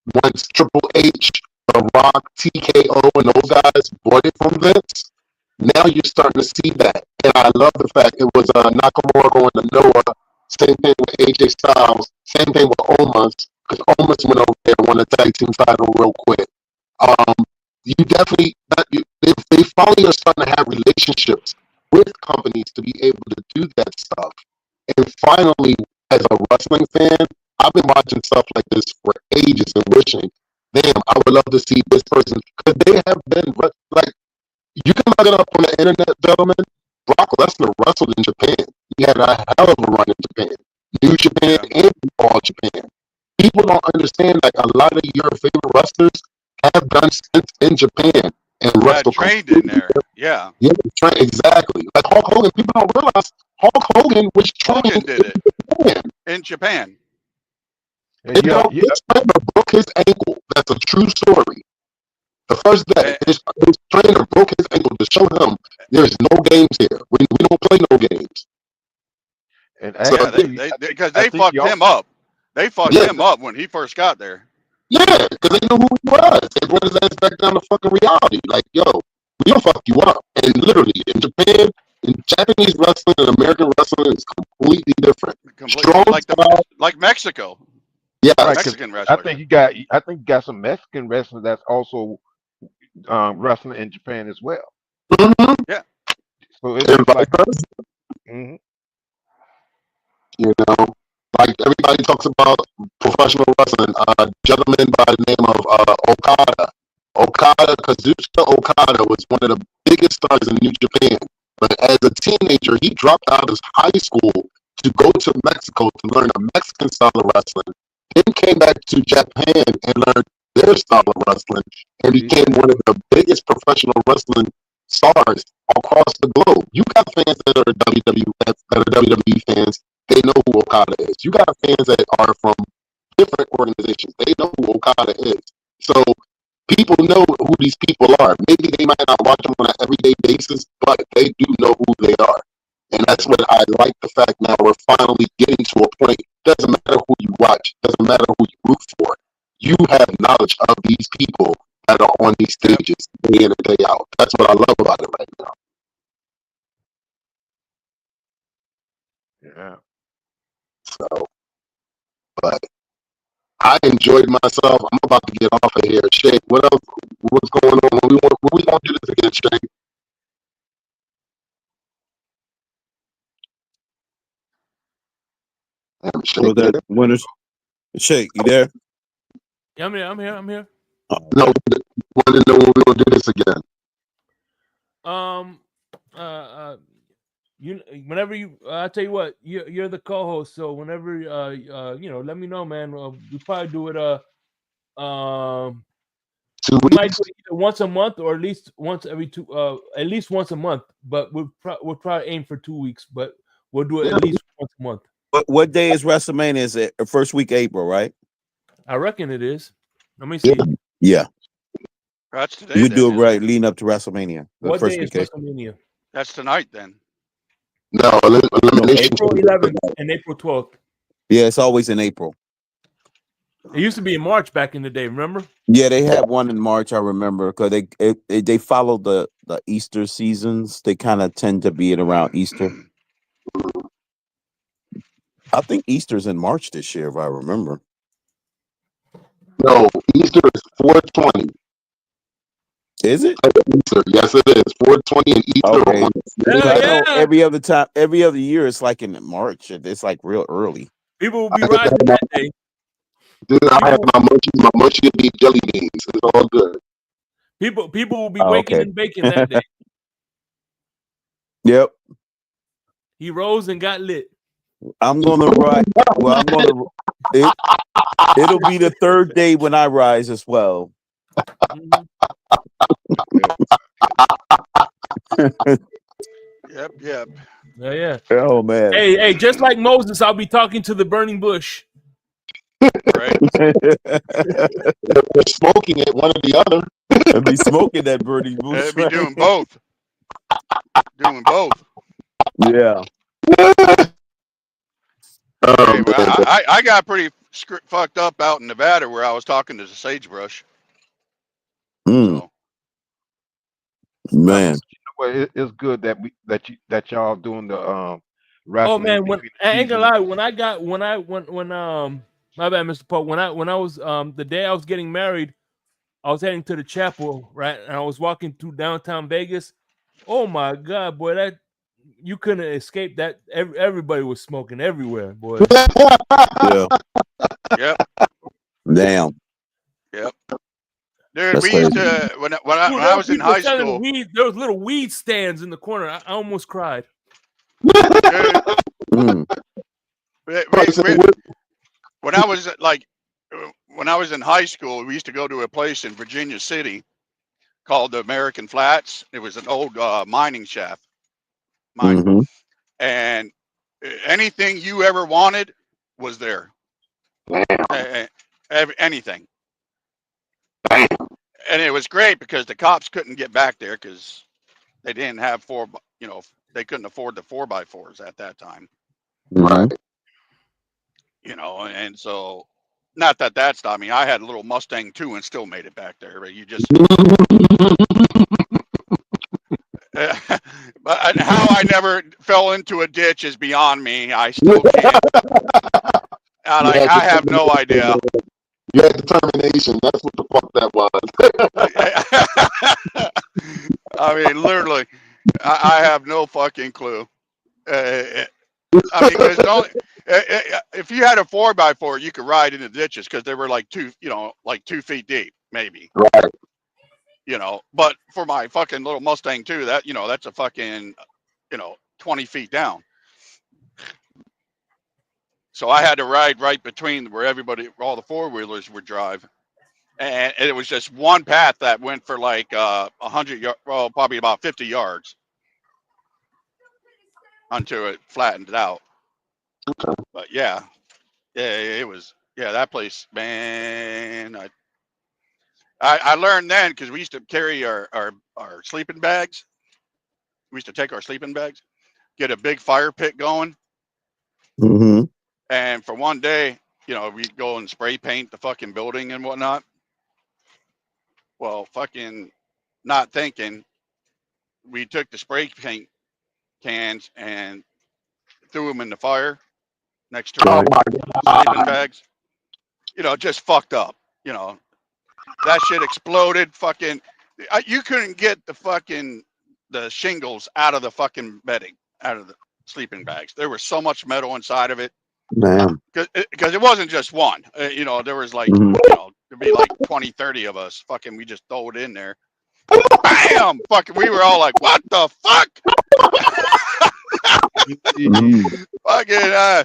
Triple H, The Rock, TKO, and those guys bought it from Vince, now you're starting to see that. And I love the fact it was Nakamura going to Noah, same thing with AJ Styles, same thing with Omos, because Omos went over there and won the tag team title real quick. You definitely, they finally are starting to have relationships with companies to be able to do that stuff. And finally, as a wrestling fan, I've been watching stuff like this for ages and wishing, damn, I would love to see this person, because they have been, like, you can look it up on the internet, gentlemen. Brock Lesnar wrestled in Japan. He had a hell of a run in Japan. New Japan and All Japan. People don't understand, like, a lot of your favorite wrestlers have done stints in Japan and wrestled. Trained in there. Yeah. Yeah, exactly. Like Hulk Hogan, people don't realize Hulk Hogan was trained in Japan. His trainer broke his ankle. That's a true story. The first day, his trainer broke his ankle to show him there's no games here. We don't play no games. And because they fucked him up. They fucked him up when he first got there. Yeah, because they knew who he was. They brought his ass back down to fucking reality. Like, yo, we don't fuck you up. And literally, in Japan, in Japanese wrestling and American wrestling is completely different. Strong like Mexico. Yeah, right, Mexican wrestling. I think you got some Mexican wrestling that's also wrestling in Japan as well. Mm-hmm. Yeah. So it's like, you know, like everybody talks about professional wrestling. A gentleman by the name of Kazuchika Okada was one of the biggest stars in New Japan. But as a teenager, he dropped out of high school to go to Mexico to learn a Mexican style of wrestling. Then came back to Japan and learned their style of wrestling and became one of the biggest professional wrestling stars across the globe. You got fans that are WWE fans. They know who Okada is. You got fans that are from different organizations. They know who Okada is. So people know who these people are. Maybe they might not watch them on an everyday basis, but they do know who they are. And that's what I like, the fact now we're finally getting to a point. Doesn't matter who you watch. Doesn't matter who you root for. You have knowledge of these people that are on these stages day in and day out. That's what I love about it right now. Yeah. So, but I enjoyed myself. I'm about to get off of here. Shay, what else? What's going on? When we gonna do this again, Shay? Shake, you there? Yeah, I'm here. No, want to know when we're gonna do this again. Whenever I tell you what, you're the co-host, so whenever let me know, man. We probably do it 2 weeks. We might do it either once a month or at least once every at least once a month. But we'll probably aim for 2 weeks, but we'll do it at least once a month. What day is WrestleMania? Is it first week of April, right? I reckon it is. Let me see. Yeah. That's today. You do it right leading up to WrestleMania. What day is WrestleMania? That's tonight then. No, elimination. April 11th and April 12th. Yeah, it's always in April. It used to be in March back in the day, remember? Yeah, they had one in March, I remember, because they follow the Easter seasons. They kind of tend to be around Easter. I think Easter's in March this year, if I remember. No, Easter is 4/20. Is it? Easter. Yes, it is. 420 and Easter. Okay. Hell I know yeah. every other year it's like in March. It's like real early. People will be riding that day. Dude, I have my mushy beef jelly beans. It's all good. People will be Oh, waking okay. and baking that day. Yep. He rose and got lit. I'm gonna ride. Well, it'll be the third day when I rise as well. Mhm. Yep. Yeah. Oh man. Hey, just like Moses, I'll be talking to the burning bush. Right. They're smoking it, one or the other. I'll be smoking that burning bush. It'd be doing both. Doing both. Yeah. Hey, well, I got pretty fucked up out in Nevada where I was talking to the sagebrush. So, Man. Well, it's good that y'all doing the Oh wrestling. man, when I ain't gonna season. lie, when my bad, Mr. Pope, when I was the day I was getting married, I was heading to the chapel, right? And I was walking through downtown Vegas. Oh my god, boy, that you couldn't escape that. Everybody was smoking everywhere, boy. Yeah. Yep. Damn. Yep. Dude, That's we used crazy. to when I was in people high selling school. weed. There was little weed stands in the corner. I almost cried. Dude, Mm. when I was when I was in high school, we used to go to a place in Virginia City called the American Flats. It was an old mining shaft, Mhm. and anything you ever wanted was there. Anything, and it was great because the cops couldn't get back there because they didn't have they couldn't afford the 4x4s at that time. Right. And so not that stopped me. I had a little Mustang too and still made it back there, but you just but how I never fell into a ditch is beyond me. I still can't. I have no idea. You had determination. That's what the fuck that was. I mean, literally, I have no fucking clue. I mean, because if you had a 4x4, you could ride into ditches because they were like 2 feet deep, maybe. Right. But for my fucking little Mustang too, that's a fucking 20 feet down. So I had to ride right between where all the 4-wheelers would drive. And it was just one path that went for like 100 yards, well, probably about 50 yards until it flattened out. But yeah, it was, that place, man. I learned then because we used to carry our sleeping bags. We used to take our sleeping bags, get a big fire pit going. Mhm. And for one day, we'd go and spray paint the fucking building and whatnot. Well, fucking not thinking, we took the spray paint cans and threw them in the fire next to our sleeping bags. Just fucked up. That shit exploded. Fucking, you couldn't get the shingles out of the fucking bedding, out of the sleeping bags. There was so much metal inside of it. Man. Because it wasn't just one. There was like, there'd be like 20, 30 of us. Fucking, we just throw it in there. Bam! Fucking, we were all like, what the fuck? Fucking,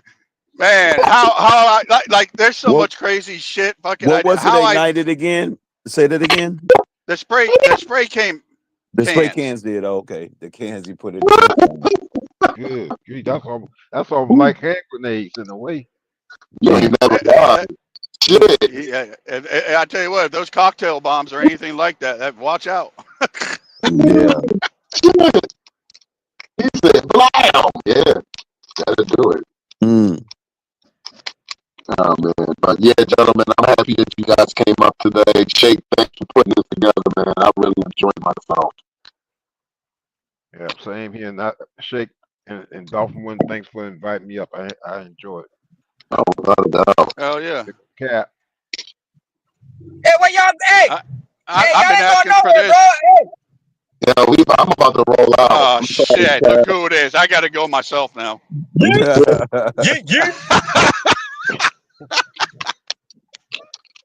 man, how I like there's so much crazy shit. Fucking, what was it ignited again? Say that again. The spray came. The spray cans did. Oh, okay, the cans you put it in. Good. That's all like hand grenades in a way. You ain't never died. Shit. Yeah, I tell you what, if those cocktail bombs or anything like that, watch out. Yeah. Shit. He said, blam. Yeah, gotta do it. Mm. Oh man, but yeah, gentlemen, I'm happy that you guys came up today. Shake, thanks for putting this together, man. I really enjoyed myself. Yeah, same here. And Shake and Dolphin One, thanks for inviting me up. I enjoy it. Oh, without a doubt. Hell yeah. Cat. Hey, where y'all? Hey, I've y'all been ain't going asking for nowhere, this. bro. I'm about to roll out. Oh I'm sorry, shit! Chad. Look who it is. I got to go myself now.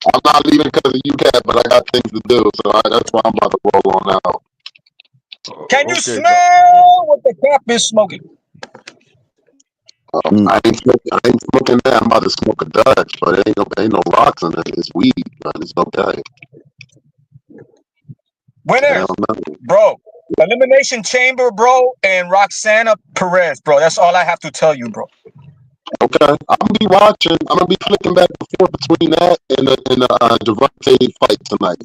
I'm not leaving because of you, Cat, but I got things to do, so that's why I'm about to roll on out. Can you Okay, smell what the cap is smoking? I ain't smoking that. I'm about to smoke a Dutch, but it ain't no rocks in it. It's weed, but it's okay. Winner, Hell no. bro. Elimination Chamber, bro, and Roxana Perez, bro. That's all I have to tell you, bro. Okay, I'm gonna be watching. I'm gonna be flicking back and forth between that and the Javante fight tonight.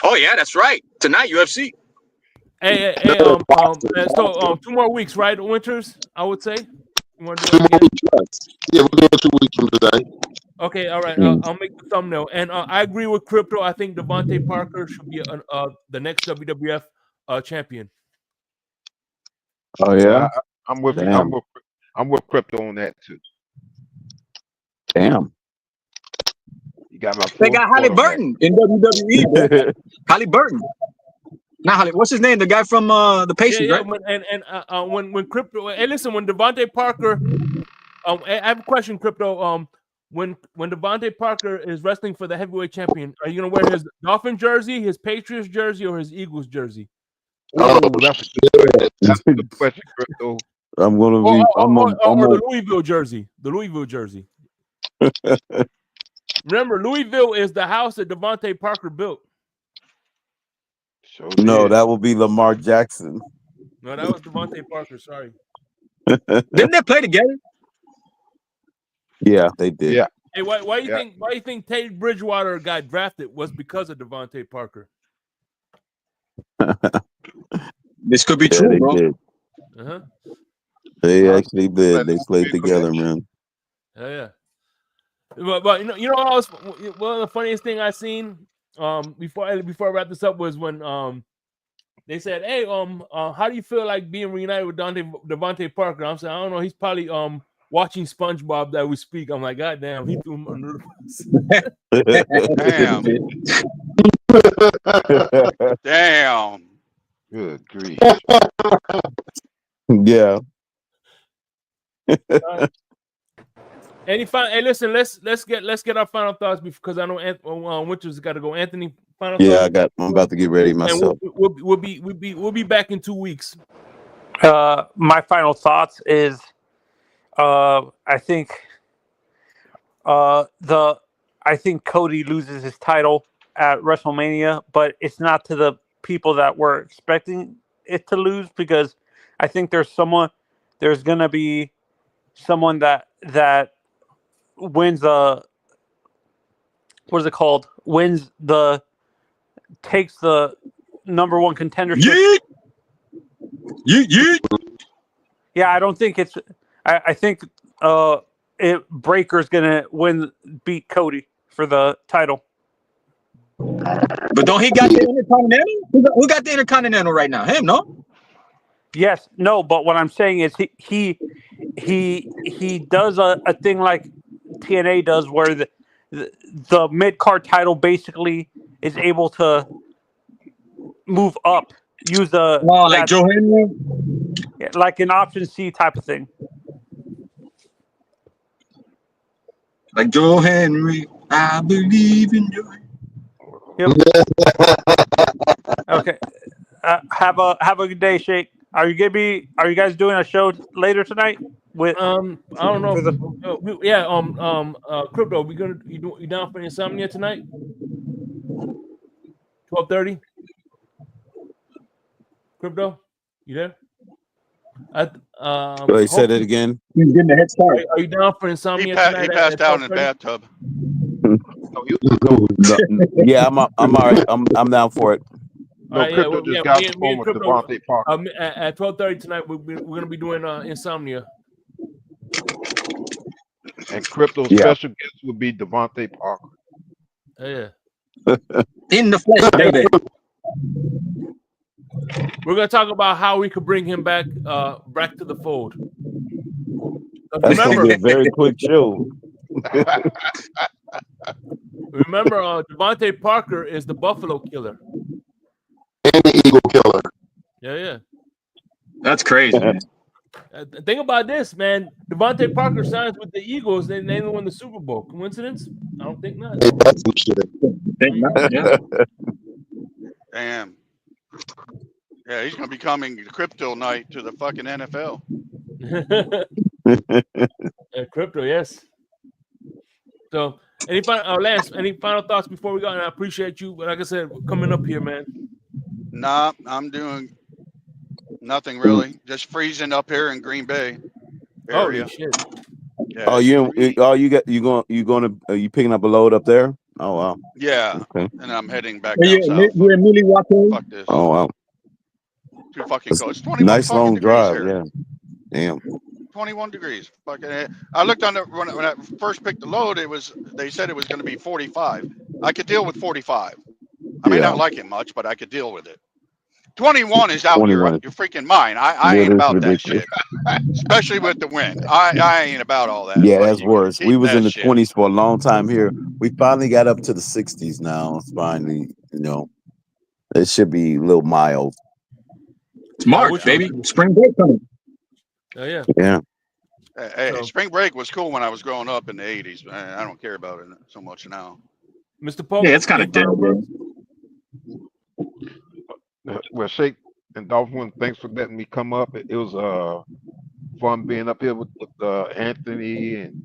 Oh yeah, that's right. Tonight, UFC. Hey, so 2 more weeks, right? Winters, I would say. You want to do 2 it more again? weeks, yes. Yeah, we're doing 2 weeks from today. Okay, all right. I'll make the thumbnail. And I agree with Crypto. I think Devontae Parker should be the next WWF champion. Oh yeah. I'm with Damn. I'm with Crypto on that too. Damn. You got my They got Halle Burton in WWE, bro. Halle Burton. Not Halle. What's his name? The guy from the Patients, right? When Crypto, hey, listen, when Devontae Parker, I have a question, Crypto. When Devontae Parker is wrestling for the heavyweight champion, are you gonna wear his Dolphin jersey, his Patriots jersey, or his Eagles jersey? Oh, that's a good question, Crypto. I'm gonna be. Or the Louisville jersey. The Louisville jersey. Remember, Louisville is the house that Devontae Parker built. No, that will be Lamar Jackson. No, that was Devontae Parker. Sorry. Didn't they play together? Yeah, they did. Yeah. Hey, why do you think Teddy Bridgewater got drafted was because of Devontae Parker? This could be true, they bro. did. Uh-huh. They actually did. They played together, man. Yeah. But you know what else? One of the funniest thing I seen before I wrap this up was when they said, "Hey, how do you feel like being reunited with Devontae Parker?" I'm saying, I don't know. He's probably watching SpongeBob that we speak. I'm like, God damn, he threw him under the Damn. Damn. Good grief. Yeah. Hey, listen, let's get our final thoughts because I know Winters got to go. Anthony, final Yeah, thoughts. I'm about to get ready myself. And we'll be back in 2 weeks. My final thoughts is, I think Cody loses his title at WrestleMania, but it's not to the people that were expecting it to lose, because I think there's gonna be someone that wins the, what is it called? Takes the number one contendership. Yeah, I don't think it's. I think Breaker's gonna beat Cody for the title. But don't he got the Intercontinental? Who got the Intercontinental right now? Him, no? Yes, no, but what I'm saying is he does a thing like TNA does, where the mid-card title basically is able to move up, use like Joe Henry, like an option C type of thing. Like Joe Henry, I believe in you. Yep. Okay. Have a good day, Shake. Are you guys doing a show later tonight? With I don't know. Crypto, you down for Insomnia tonight? 12:30. Crypto, you there? Wait, say that again. He's getting a head start. Are you down for Insomnia tonight? He passed out in the bathtub. Yeah, I'm all right. I'm down for it. No, Crypto just got the phone with Devontae Parker. At 12:30 tonight, we're gonna be doing Insomnia. And Crypto's special guest will be Devontae Parker. Yeah. In the flesh, baby. We're gonna talk about how we could bring him back to the fold. That's gonna be a very quick show. Remember, Devontae Parker is the Buffalo Killer. and the Eagle Killer. Yeah. That's crazy, man. Think about this, man. Devontae Parker signs with the Eagles. They won the Super Bowl. Coincidence? I don't think not. Hey, that's some shit. Yeah. Damn. Yeah, he's gonna be coming crypto night to the fucking NFL. Crypto, yes. So, Lance, any final thoughts before we go? And I appreciate you, like I said, coming up here, man. Nah, I'm doing nothing really. Just freezing up here in Green Bay area. Holy shit! Yeah, Are you picking up a load up there? Oh wow. Yeah, Okay. and I'm heading back Yeah, down south. you're in Milwaukee. Fuck this. Oh wow. Too fucking cold. It's 21 Nice fucking long degrees drive. here. Yeah. Damn. 21 degrees. Fucking. I looked on when I first picked the load. They said it was going to be 45. I could deal with 45. I may not like it much, but I could deal with it. 21 is out 21. your freaking mind. I Yeah, ain't that's about ridiculous. that shit. Especially with the wind. I ain't about all that. Yeah, But that's you can worse. keep We was that in the shit. 20s for a long time here. We finally got up to the 60s now. It's finally, it should be a little mild. It's March, baby. Spring break coming. Oh yeah. Yeah. Hey, So- spring break was cool when I was growing up in the 80s. I don't care about it so much now. Mr. Pope. Yeah, it's kind of any dead, final man. words? Well, Shake and Dolphin, thanks for letting me come up. It was fun being up here with Anthony and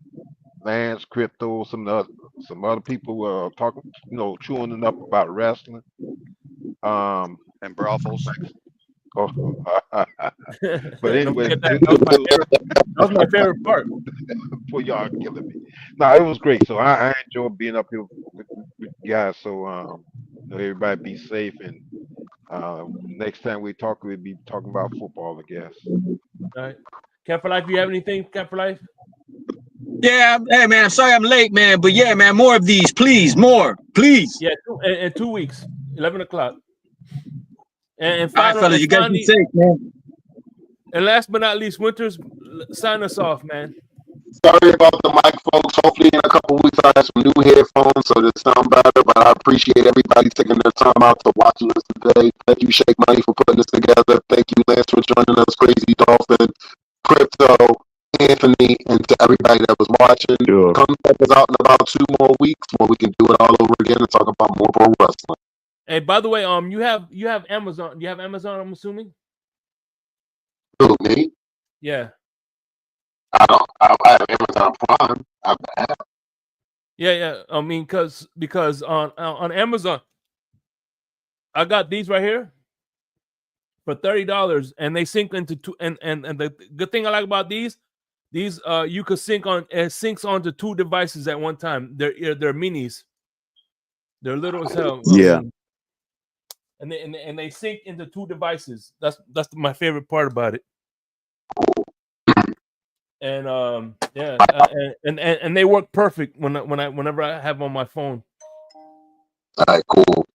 Lance, Crypto, some other people were talking, chewing it up about wrestling. And brothels. Oh, but Don't anyway, forget that was my favorite part. for y'all killing me. No, it was great. So I enjoyed being up here with you guys. So everybody be safe, and next time we talk, we'll be talking about football, I guess. All right. Cat for Life, you have anything, Cat for Life? Yeah, hey man, I'm sorry I'm late, man, but yeah, man, more of these, please, more, please. Yeah, in 2 weeks, 11 o'clock. And All right, fellas, you guys be safe, man. And last but not least, Winters, sign us off, man. Sorry about the mic, folks. Hopefully in a couple weeks I have some new headphones so they sound better, but I appreciate everybody taking their time out to watching us today. Thank you, Shake Money, for putting this together. Thank you, Lance, for joining us, Crazy Dolphin, Crypto, Anthony, and to everybody that was watching. Sure. Come check us out in about 2 more weeks where we can do it all over again and talk about more pro wrestling. Hey, by the way, you have Amazon. You have Amazon, I'm assuming? Who, me? Yeah. I don't. I have Amazon Prime. I have the app. Yeah. I mean, because on Amazon, I got these right here for $30, and they sync into two. And the good thing I like about these you could sync on. It syncs onto 2 devices at one time. They're minis. They're little as hell. Yeah. And they sync into 2 devices. That's my favorite part about it. And and they work perfect whenever I have on my phone. All right, cool.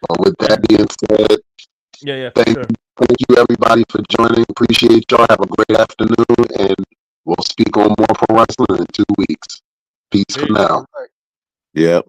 Well, with that being said, Yeah, thank you everybody for joining. Appreciate y'all. Have a great afternoon, and we'll speak on more pro wrestling in 2 weeks. Peace for now. Yep.